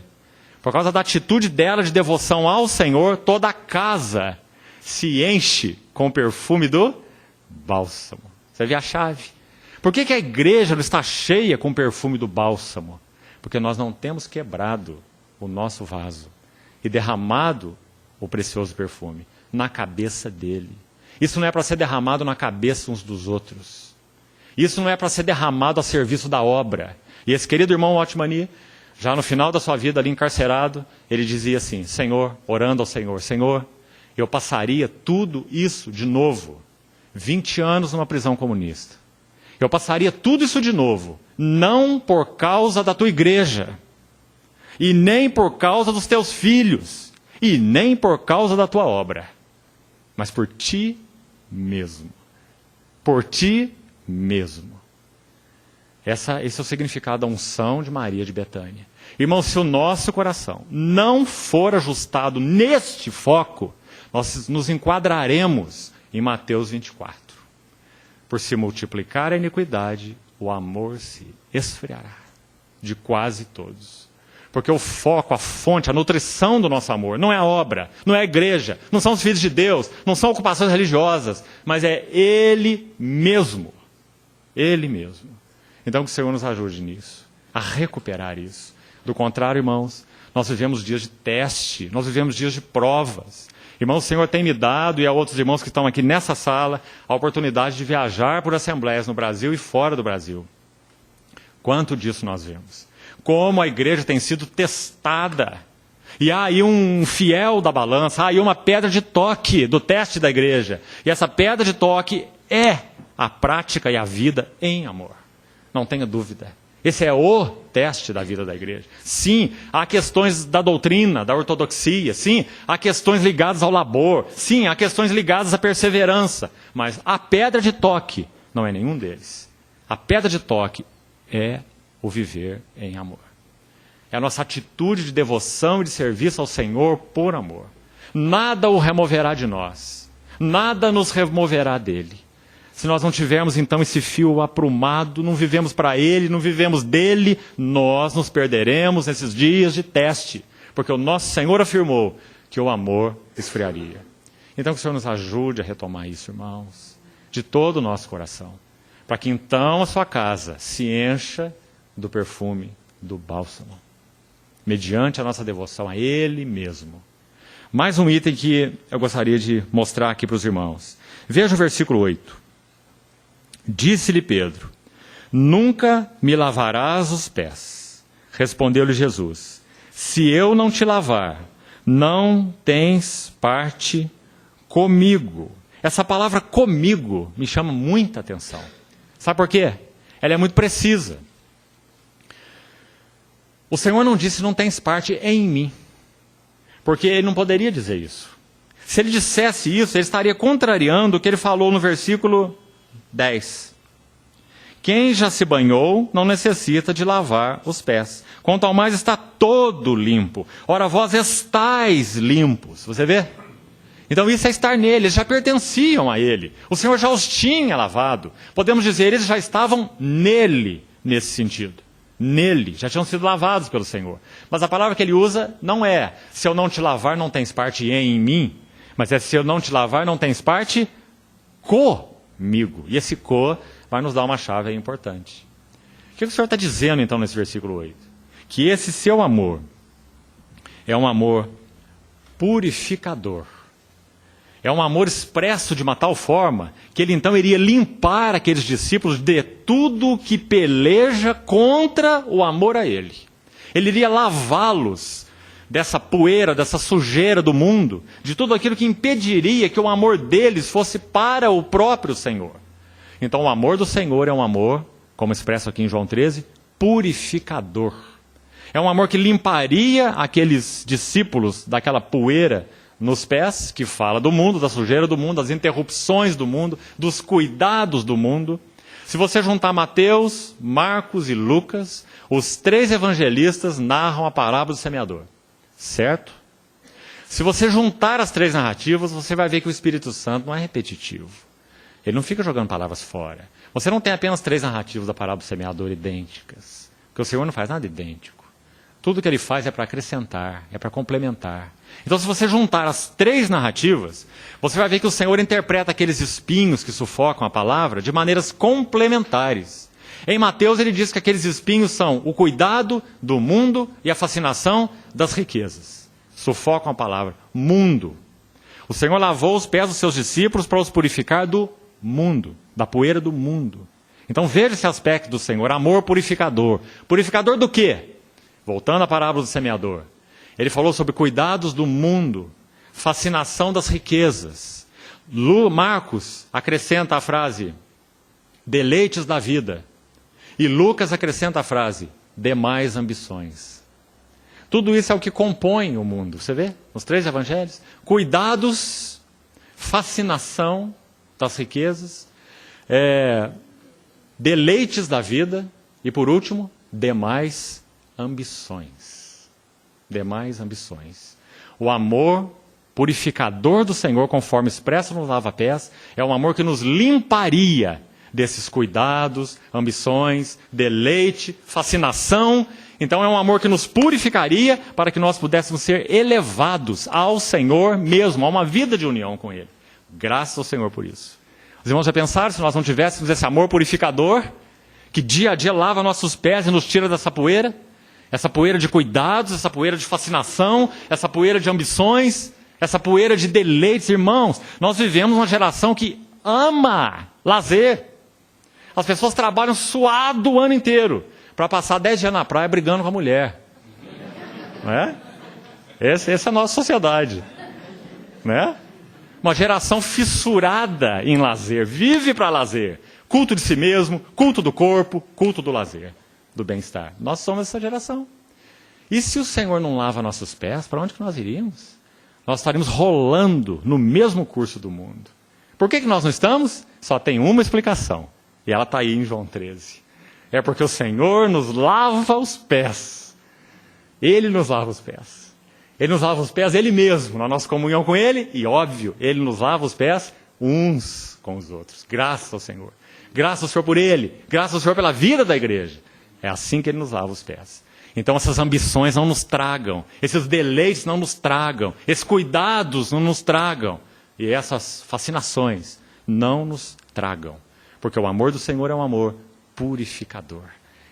por causa da atitude dela de devoção ao Senhor, toda a casa se enche com o perfume do bálsamo. Você vê a chave? Por que a igreja não está cheia com o perfume do bálsamo? Porque nós não temos quebrado o nosso vaso e derramado o precioso perfume na cabeça dele. Isso não é para ser derramado na cabeça uns dos outros. Isso não é para ser derramado a serviço da obra. E esse querido irmão Watchman Nee, já no final da sua vida ali encarcerado, ele dizia assim, Senhor, orando ao Senhor, Senhor, eu passaria tudo isso de novo, 20 anos numa prisão comunista. Eu passaria tudo isso de novo, não por causa da tua igreja, e nem por causa dos teus filhos, e nem por causa da tua obra, mas por ti mesmo. Por ti mesmo. Esse é o significado da unção de Maria de Betânia. Irmãos, se o nosso coração não for ajustado neste foco, nós nos enquadraremos em Mateus 24. Por se multiplicar a iniquidade, o amor se esfriará de quase todos. Porque o foco, a fonte, a nutrição do nosso amor não é a obra, não é a igreja, não são os filhos de Deus, não são ocupações religiosas, mas é Ele mesmo. Ele mesmo. Então que o Senhor nos ajude nisso, a recuperar isso. Do contrário, irmãos, nós vivemos dias de teste, nós vivemos dias de provas. Irmãos, o Senhor tem me dado, e a outros irmãos que estão aqui nessa sala, a oportunidade de viajar por assembleias no Brasil e fora do Brasil. Quanto disso nós vemos? Como a igreja tem sido testada. E há aí um fiel da balança, há aí uma pedra de toque do teste da igreja. E essa pedra de toque é a prática e a vida em amor. Não tenha dúvida. Esse é o teste da vida da igreja. Sim, há questões da doutrina, da ortodoxia. Sim, há questões ligadas ao labor. Sim, há questões ligadas à perseverança. Mas a pedra de toque não é nenhum deles. A pedra de toque é o viver em amor. É a nossa atitude de devoção e de serviço ao Senhor por amor. Nada o removerá de nós. Nada nos removerá dele. Se nós não tivermos então esse fio aprumado, não vivemos para Ele, não vivemos dele, nós nos perderemos nesses dias de teste. Porque o nosso Senhor afirmou que o amor esfriaria. Então que o Senhor nos ajude a retomar isso, irmãos, de todo o nosso coração. Para que então a sua casa se encha do perfume do bálsamo. Mediante a nossa devoção a Ele mesmo. Mais um item que eu gostaria de mostrar aqui para os irmãos. Veja o versículo 8. Disse-lhe Pedro, nunca me lavarás os pés. Respondeu-lhe Jesus, se eu não te lavar, não tens parte comigo. Essa palavra comigo me chama muita atenção. Sabe por quê? Ela é muito precisa. O Senhor não disse não tens parte em mim. Porque Ele não poderia dizer isso. Se Ele dissesse isso, Ele estaria contrariando o que Ele falou no versículo 10. Quem já se banhou não necessita de lavar os pés. Quanto ao mais está todo limpo. Ora, vós estáis limpos. Você vê? Então isso é estar nele. Eles já pertenciam a Ele. O Senhor já os tinha lavado. Podemos dizer, eles já estavam nele, nesse sentido. Nele, já tinham sido lavados pelo Senhor. Mas a palavra que Ele usa não é, se eu não te lavar não tens parte em mim. Mas é, se eu não te lavar não tens parte comigo. E esse vai nos dar uma chave aí importante. O que o Senhor está dizendo então nesse versículo 8? Que esse seu amor é um amor purificador. É um amor expresso de uma tal forma que Ele então iria limpar aqueles discípulos de tudo que peleja contra o amor a Ele. Ele iria lavá-los dessa poeira, dessa sujeira do mundo, de tudo aquilo que impediria que o amor deles fosse para o próprio Senhor. Então o amor do Senhor é um amor, como expresso aqui em João 13, purificador. É um amor que limparia aqueles discípulos daquela poeira nos pés, que fala do mundo, da sujeira do mundo, das interrupções do mundo, dos cuidados do mundo. Se você juntar Mateus, Marcos e Lucas, os 3 evangelistas narram a parábola do semeador. Certo? Se você juntar as 3 narrativas, você vai ver que o Espírito Santo não é repetitivo. Ele não fica jogando palavras fora. Você não tem apenas 3 narrativas da parábola do semeador idênticas. Porque o Senhor não faz nada idêntico. Tudo que Ele faz é para acrescentar, é para complementar. Então, se você juntar as 3 narrativas, você vai ver que o Senhor interpreta aqueles espinhos que sufocam a palavra de maneiras complementares. Em Mateus, Ele diz que aqueles espinhos são o cuidado do mundo e a fascinação das riquezas. Sufocam a palavra mundo. O Senhor lavou os pés dos seus discípulos para os purificar do mundo, da poeira do mundo. Então veja esse aspecto do Senhor, amor purificador. Purificador do quê? Voltando à parábola do semeador. Ele falou sobre cuidados do mundo, fascinação das riquezas. Marcos acrescenta a frase, deleites da vida. E Lucas acrescenta a frase, demais ambições. Tudo isso é o que compõe o mundo, você vê? Nos 3 evangelhos. Cuidados, fascinação das riquezas, deleites da vida e, por último, demais ambições. Demais ambições. O amor purificador do Senhor, conforme expresso no lava-pés, é um amor que nos limparia desses cuidados, ambições, deleite, fascinação. Então é um amor que nos purificaria para que nós pudéssemos ser elevados ao Senhor mesmo, a uma vida de união com Ele. Graças ao Senhor por isso. Os irmãos já pensaram se nós não tivéssemos esse amor purificador, que dia a dia lava nossos pés e nos tira dessa poeira? Essa poeira de cuidados, essa poeira de fascinação, essa poeira de ambições, essa poeira de deleites. Irmãos, nós vivemos uma geração que ama lazer. As pessoas trabalham suado o ano inteiro para passar 10 dias na praia brigando com a mulher. Não é? Essa é a nossa sociedade. Né? Uma geração fissurada em lazer, vive para lazer. Culto de si mesmo, culto do corpo, culto do lazer, do bem-estar. Nós somos essa geração. E se o Senhor não lava nossos pés, para onde que nós iríamos? Nós estaríamos rolando no mesmo curso do mundo. Por que nós não estamos? Só tem uma explicação. E ela está aí em João 13. É porque o Senhor nos lava os pés. Ele nos lava os pés. Ele nos lava os pés Ele mesmo, na nossa comunhão com Ele. E óbvio, Ele nos lava os pés uns com os outros. Graças ao Senhor. Graças ao Senhor por Ele. Graças ao Senhor pela vida da igreja. É assim que Ele nos lava os pés. Então essas ambições não nos tragam. Esses deleites não nos tragam. Esses cuidados não nos tragam. E essas fascinações não nos tragam. Porque o amor do Senhor é um amor purificador.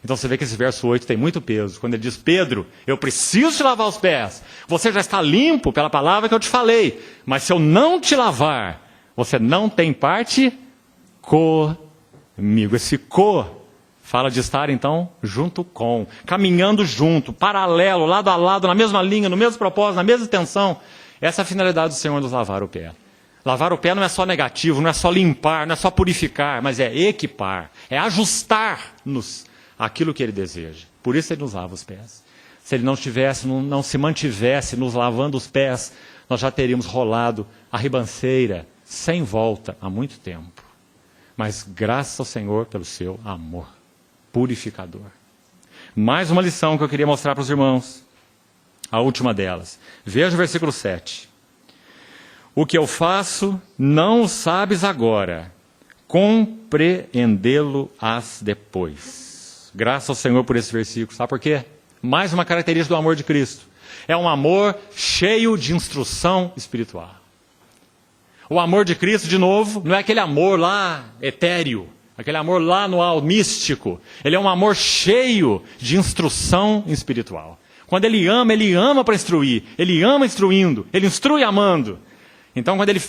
Então você vê que esse verso 8 tem muito peso. Quando ele diz, Pedro, eu preciso te lavar os pés. Você já está limpo pela palavra que eu te falei. Mas se eu não te lavar, você não tem parte comigo. Esse fala de estar então junto com, caminhando junto, paralelo, lado a lado, na mesma linha, no mesmo propósito, na mesma extensão. Essa é a finalidade do Senhor nos lavar o pé. Lavar o pé não é só negativo, não é só limpar, não é só purificar, mas é equipar, é ajustar-nos àquilo que Ele deseja. Por isso Ele nos lava os pés. Se Ele não se mantivesse nos lavando os pés, nós já teríamos rolado a ribanceira sem volta há muito tempo. Mas graças ao Senhor pelo seu amor purificador. Mais uma lição que eu queria mostrar para os irmãos. A última delas. Veja o versículo 7. O que eu faço, não o sabes agora. Compreendê-lo-ás depois. Graças ao Senhor por esse versículo. Sabe por quê? Mais uma característica do amor de Cristo. É um amor cheio de instrução espiritual. O amor de Cristo, de novo, não é aquele amor lá etéreo. Aquele amor lá no alto, místico. Ele é um amor cheio de instrução espiritual. Quando Ele ama para instruir. Ele ama instruindo. Ele instrui amando. Então, quando Ele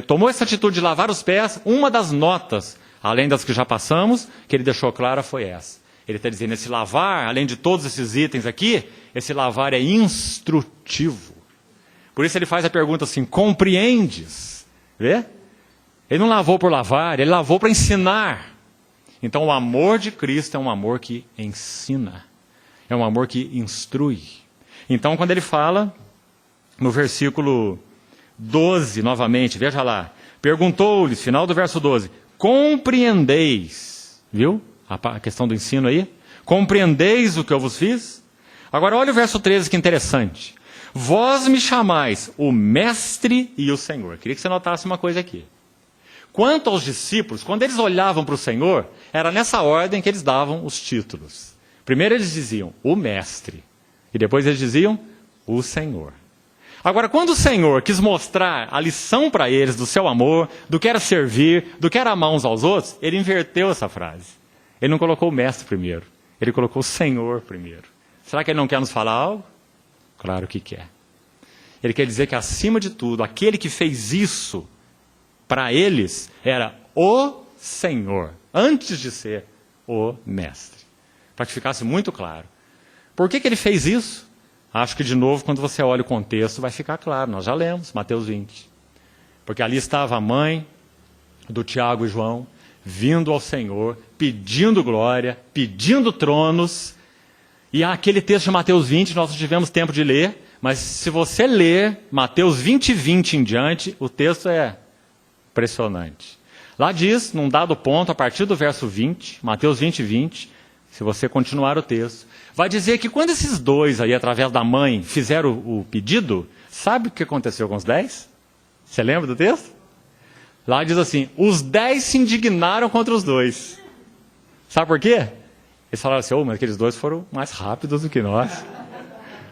tomou essa atitude de lavar os pés, uma das notas, além das que já passamos, que Ele deixou clara foi essa. Ele está dizendo, esse lavar, além de todos esses itens aqui, esse lavar é instrutivo. Por isso Ele faz a pergunta assim, compreendes? Vê? Ele não lavou por lavar, Ele lavou para ensinar. Então o amor de Cristo é um amor que ensina. É um amor que instrui. Então quando Ele fala, no versículo 12, novamente, veja lá. Perguntou-lhes, final do verso 12, compreendeis, viu? A questão do ensino aí. Compreendeis o que eu vos fiz? Agora olha o verso 13, que interessante. Vós me chamais o Mestre e o Senhor. Eu queria que você notasse uma coisa aqui. Quanto aos discípulos, quando eles olhavam para o Senhor, era nessa ordem que eles davam os títulos. Primeiro eles diziam, o Mestre. E depois eles diziam, o Senhor. Agora, quando o Senhor quis mostrar a lição para eles do seu amor, do que era servir, do que era amar uns aos outros, Ele inverteu essa frase. Ele não colocou o Mestre primeiro. Ele colocou o Senhor primeiro. Será que Ele não quer nos falar algo? Claro que quer. Ele quer dizer que, acima de tudo, aquele que fez isso para eles era o Senhor, antes de ser o Mestre. Para que ficasse muito claro. Por que Ele fez isso? Acho que, de novo, quando você olha o contexto, vai ficar claro. Nós já lemos Mateus 20. Porque ali estava a mãe do Tiago e João, vindo ao Senhor, pedindo glória, pedindo tronos. E há aquele texto de Mateus 20, nós não tivemos tempo de ler, mas se você ler Mateus 20 e 20 em diante, o texto é impressionante. Lá diz, num dado ponto, a partir do verso 20, Mateus 20 e 20, se você continuar o texto, vai dizer que quando esses dois aí, através da mãe, fizeram o pedido, sabe o que aconteceu com os 10? Você lembra do texto? Lá diz assim, os 10 se indignaram contra os dois. Sabe por quê? Eles falaram assim, mas aqueles dois foram mais rápidos do que nós.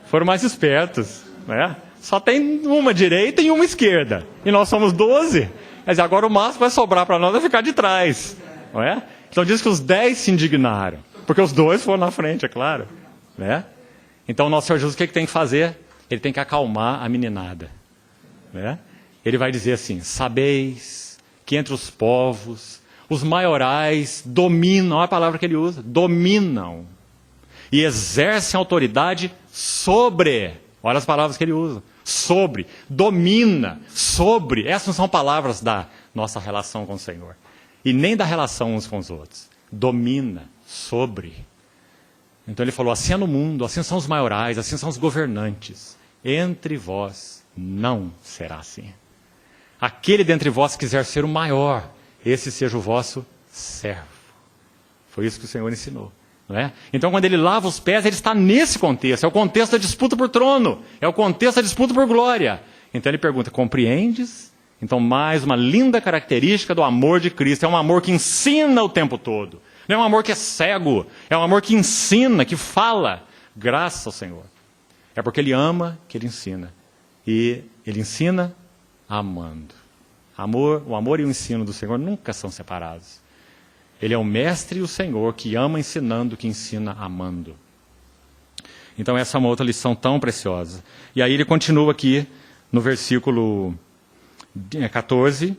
Foram mais espertos, né? Só tem uma direita e uma esquerda. E nós somos 12. Mas agora o máximo vai sobrar para nós é ficar de trás. Não é? Então diz que os 10 se indignaram. Porque os dois foram na frente, é claro. Né? Então o nosso Senhor Jesus, o que tem que fazer? Ele tem que acalmar a meninada. Né? Ele vai dizer assim, sabeis que entre os povos, os maiorais dominam, olha a palavra que ele usa, dominam. E exercem autoridade sobre, olha as palavras que ele usa, sobre, domina, sobre. Essas não são palavras da nossa relação com o Senhor. E nem da relação uns com os outros. Domina, sobre. Então ele falou, assim é no mundo, assim são os maiorais, assim são os governantes. Entre vós não será assim. Aquele dentre vós que quiser ser o maior, esse seja o vosso servo. Foi isso que o Senhor ensinou. Não é? Então quando ele lava os pés, ele está nesse contexto. É o contexto da disputa por trono. É o contexto da disputa por glória. Então ele pergunta, compreendes? Então mais uma linda característica do amor de Cristo. É um amor que ensina o tempo todo. Não é um amor que é cego. É um amor que ensina, que fala. Graças ao Senhor. É porque ele ama que ele ensina. E ele ensina amando. O amor e o ensino do Senhor nunca são separados. Ele é o mestre e o Senhor que ama ensinando, que ensina amando. Então essa é uma outra lição tão preciosa. E aí ele continua aqui no versículo 14.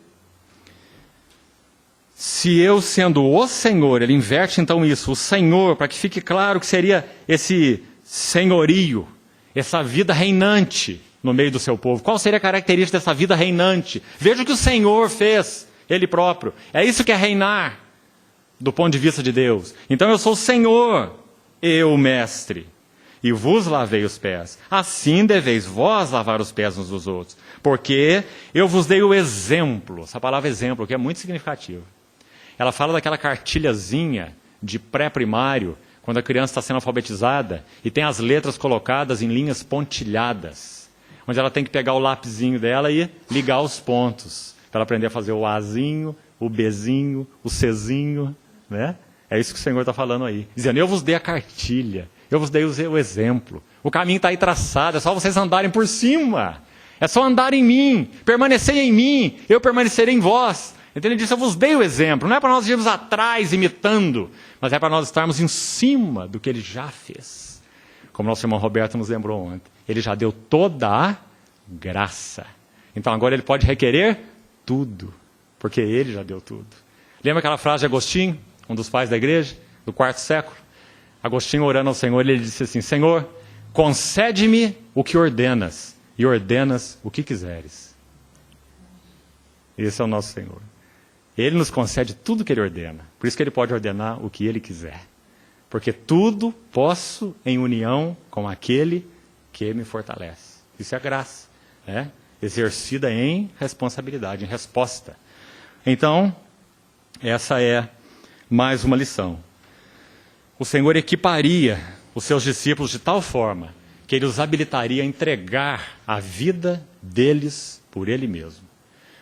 Se eu sendo o Senhor, ele inverte então isso, o Senhor, para que fique claro que seria esse senhorio, essa vida reinante no meio do seu povo. Qual seria a característica dessa vida reinante? Veja o que o Senhor fez, ele próprio. É isso que é reinar, do ponto de vista de Deus. Então eu sou o Senhor, eu mestre, e vos lavei os pés. Assim deveis vós lavar os pés uns dos outros, porque eu vos dei o exemplo. Essa palavra exemplo, que é muito significativa. Ela fala daquela cartilhazinha de pré-primário, quando a criança está sendo alfabetizada, e tem as letras colocadas em linhas pontilhadas, onde ela tem que pegar o lapisinho dela e ligar os pontos, para ela aprender a fazer o Azinho, o Bzinho, o Czinho, né? É isso que o Senhor está falando aí. Dizendo, eu vos dei a cartilha, eu vos dei o exemplo. O caminho está aí traçado, é só vocês andarem por cima. É só andar em mim, permanecer em mim, eu permanecerei em vós. Então ele disse, eu vos dei o exemplo. Não é para nós irmos atrás imitando, mas é para nós estarmos em cima do que ele já fez. Como nosso irmão Roberto nos lembrou ontem. Ele já deu toda a graça. Então agora ele pode requerer tudo, porque ele já deu tudo. Lembra aquela frase de Agostinho, um dos pais da igreja, do 4º século? Agostinho orando ao Senhor, ele disse assim, Senhor, concede-me o que ordenas, e ordenas o que quiseres. Esse é o nosso Senhor. Ele nos concede tudo o que ele ordena. Por isso que ele pode ordenar o que ele quiser. Porque tudo posso em união com aquele que me fortalece. Isso é graça, né? Exercida em responsabilidade, em resposta. Então, essa é mais uma lição. O Senhor equiparia os seus discípulos de tal forma que ele os habilitaria a entregar a vida deles por ele mesmo.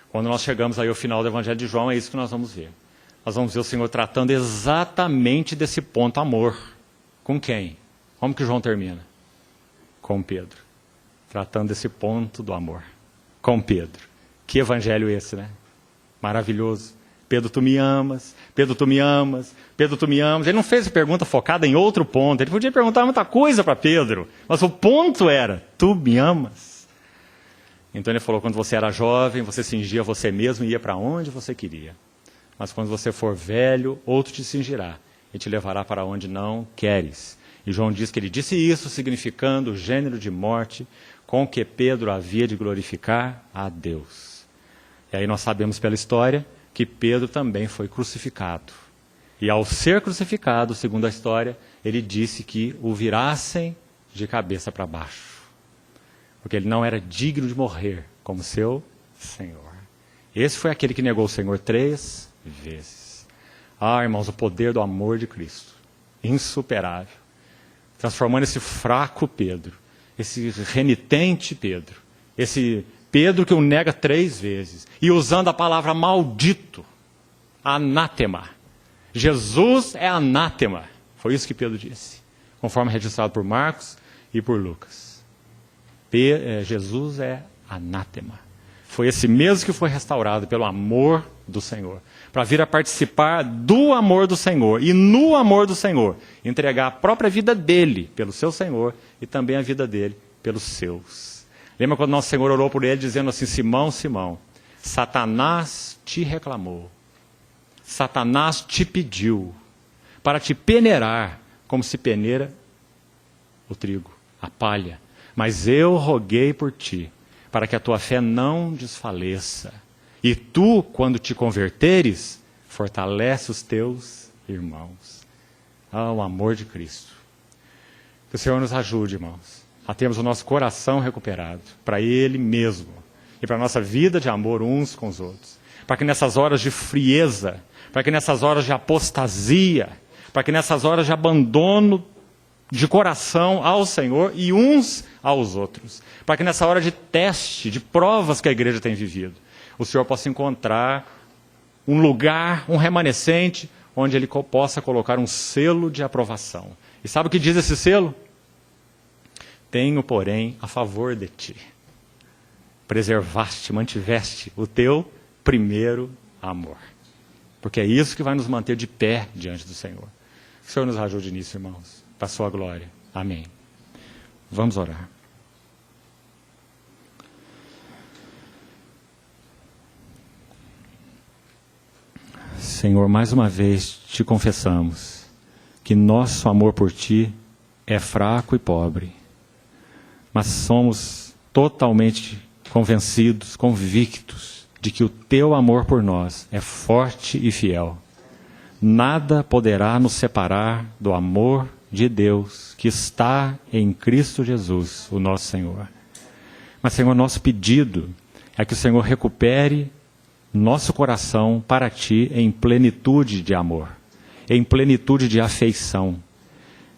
Quando nós chegamos aí ao final do Evangelho de João, é isso que nós vamos ver. Nós vamos ver o Senhor tratando exatamente desse ponto amor. Com quem? Como que João termina? Com Pedro. Tratando desse ponto do amor. Com Pedro. Que evangelho esse, né? Maravilhoso. Pedro, tu me amas. Pedro, tu me amas. Pedro, tu me amas. Ele não fez a pergunta focada em outro ponto. Ele podia perguntar muita coisa para Pedro. Mas o ponto era, tu me amas. Então ele falou, quando você era jovem, você cingia você mesmo e ia para onde você queria. Mas quando você for velho, outro te cingirá e te levará para onde não queres. E João diz que ele disse isso, significando o gênero de morte com que Pedro havia de glorificar a Deus. E aí nós sabemos pela história que Pedro também foi crucificado. E ao ser crucificado, segundo a história, ele disse que o virassem de cabeça para baixo, porque ele não era digno de morrer como seu Senhor. Esse foi aquele que negou o Senhor 3 vezes. Irmãos, o poder do amor de Cristo, insuperável, transformando esse fraco Pedro, esse renitente Pedro, esse Pedro que o nega 3 vezes, e usando a palavra maldito, anátema. Jesus é anátema. Foi isso que Pedro disse, conforme registrado por Marcos e por Lucas. Jesus é anátema. Foi esse mesmo que foi restaurado pelo amor do Senhor, para vir a participar do amor do Senhor, e no amor do Senhor, entregar a própria vida dele pelo seu Senhor, e também a vida dele pelos seus. Lembra quando nosso Senhor orou por ele, dizendo assim: Simão, Simão, Satanás te reclamou, Satanás te pediu para te peneirar, como se peneira o trigo, a palha. Mas eu roguei por ti, para que a tua fé não desfaleça. E tu, quando te converteres, fortalece os teus irmãos. O amor de Cristo. Que o Senhor nos ajude, irmãos, a termos o nosso coração recuperado para Ele mesmo e para a nossa vida de amor uns com os outros. Para que nessas horas de frieza, para que nessas horas de apostasia, para que nessas horas de abandono de coração ao Senhor e uns aos outros, para que nessa hora de teste, de provas que a igreja tem vivido, o Senhor possa encontrar um lugar, um remanescente, onde Ele possa colocar um selo de aprovação. E sabe o que diz esse selo? Tenho, porém, a favor de ti. Preservaste, mantiveste o teu primeiro amor. Porque é isso que vai nos manter de pé diante do Senhor. Que o Senhor nos ajude nisso, irmãos, para a sua glória. Amém. Vamos orar. Senhor, mais uma vez te confessamos que nosso amor por ti é fraco e pobre, mas somos totalmente convencidos, convictos de que o teu amor por nós é forte e fiel. Nada poderá nos separar do amor de Deus que está em Cristo Jesus, o nosso Senhor. Mas, Senhor, nosso pedido é que o Senhor recupere nosso coração para ti em plenitude de amor, em plenitude de afeição.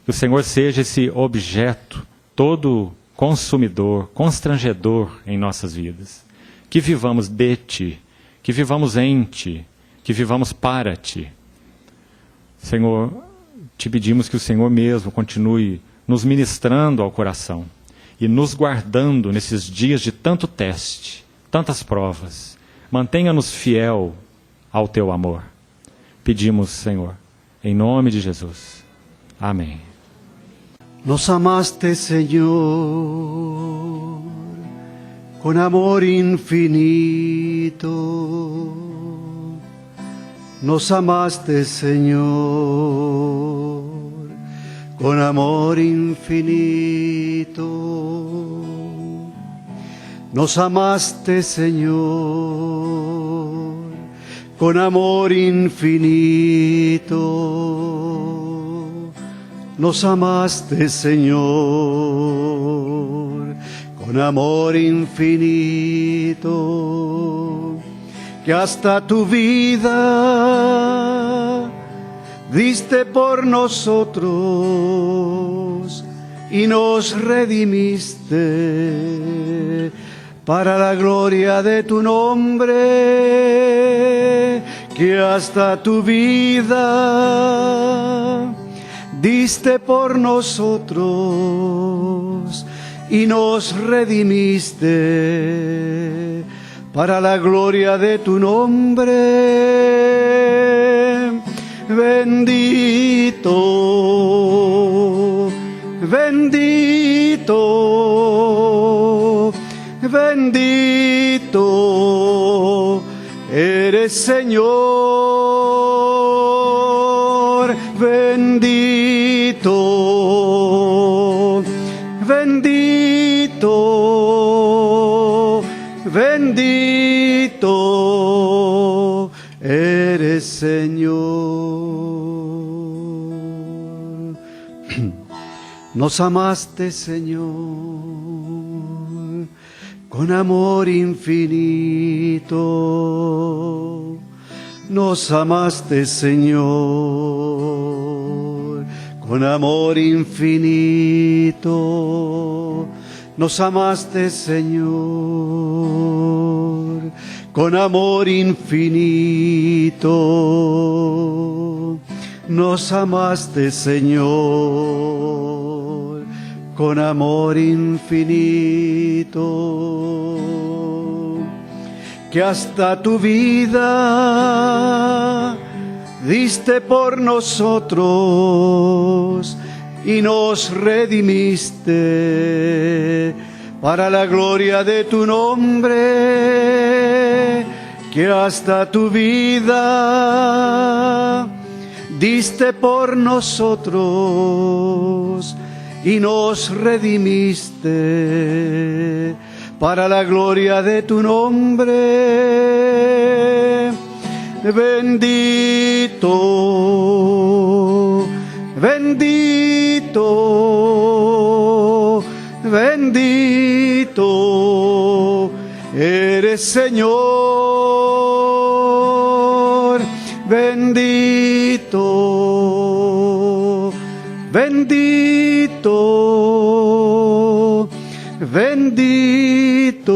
Que o Senhor seja esse objeto todo consumidor, constrangedor em nossas vidas. Que vivamos de ti, que vivamos em ti, que vivamos para ti. Senhor, te pedimos que o Senhor mesmo continue nos ministrando ao coração e nos guardando nesses dias de tanto teste, tantas provas. Mantenha-nos fiel ao teu amor. Pedimos, Senhor, em nome de Jesus. Amém. Nos amaste, Señor, con amor infinito. Nos amaste, Señor, con amor infinito. Nos amaste, Señor, con amor infinito. Nos amaste, Señor, con amor infinito, que hasta tu vida diste por nosotros y nos redimiste para la gloria de tu nombre, que hasta tu vida diste por nosotros y nos redimiste para la gloria de tu nombre. Bendito, bendito, bendito eres, Señor. Bendito, bendito, bendito eres Señor. Nos amaste, Señor, con amor infinito. Nos amaste, Señor, con amor infinito. Nos amaste, Señor, con amor infinito. Nos amaste, Señor, con amor infinito. Que hasta tu vida diste por nosotros y nos redimiste para la gloria de tu nombre. Que hasta tu vida diste por nosotros y nos redimiste para la gloria de tu nombre. Bendito, bendito, bendito eres, Señor. Bendito, bendito, bendito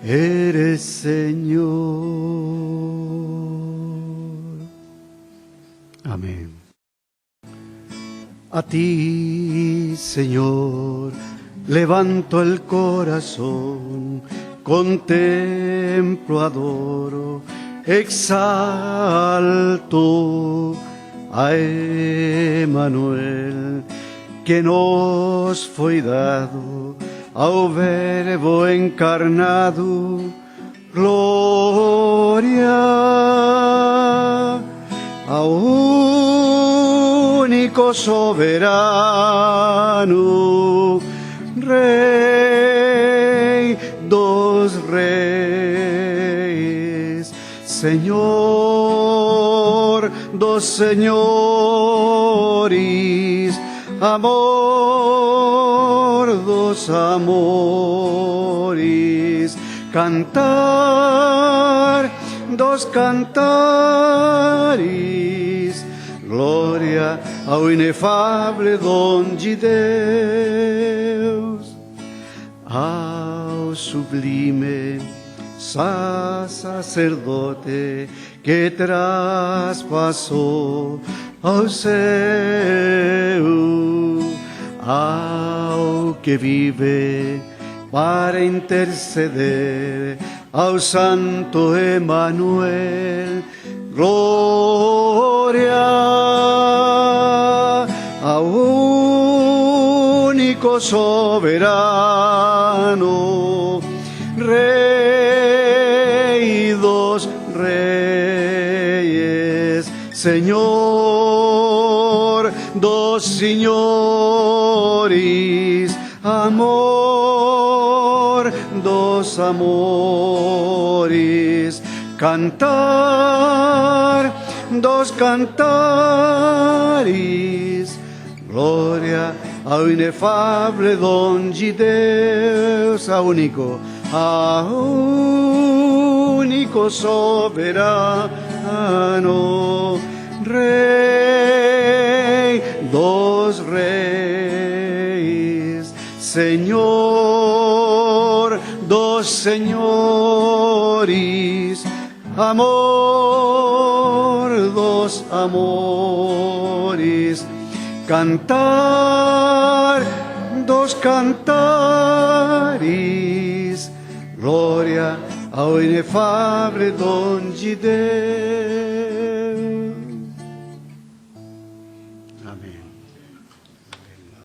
eres, Señor. Amén. A ti, Señor, levanto el corazón, contemplo, adoro, exalto a Emmanuel, que nos foi dado ao Verbo encarnado. Gloria ao único soberano, Rei dos reis, Señor dos señores, amor dos amores, cantar dos cantares, glória ao inefável dom de Deus, ao sublime sacerdote que traspassou ao céu, ao que vive para interceder, ao Santo Emmanuel, glória ao único soberano, Rei dos reis, Señor dos senhores, amor dos amores, cantar dos cantares, glória ao inefável dom de Deus, ao único soberano, Rei dos reis, Senhor dos senhores, amor dos amores, cantar dos cantares, glória ao inefável dom de Deus.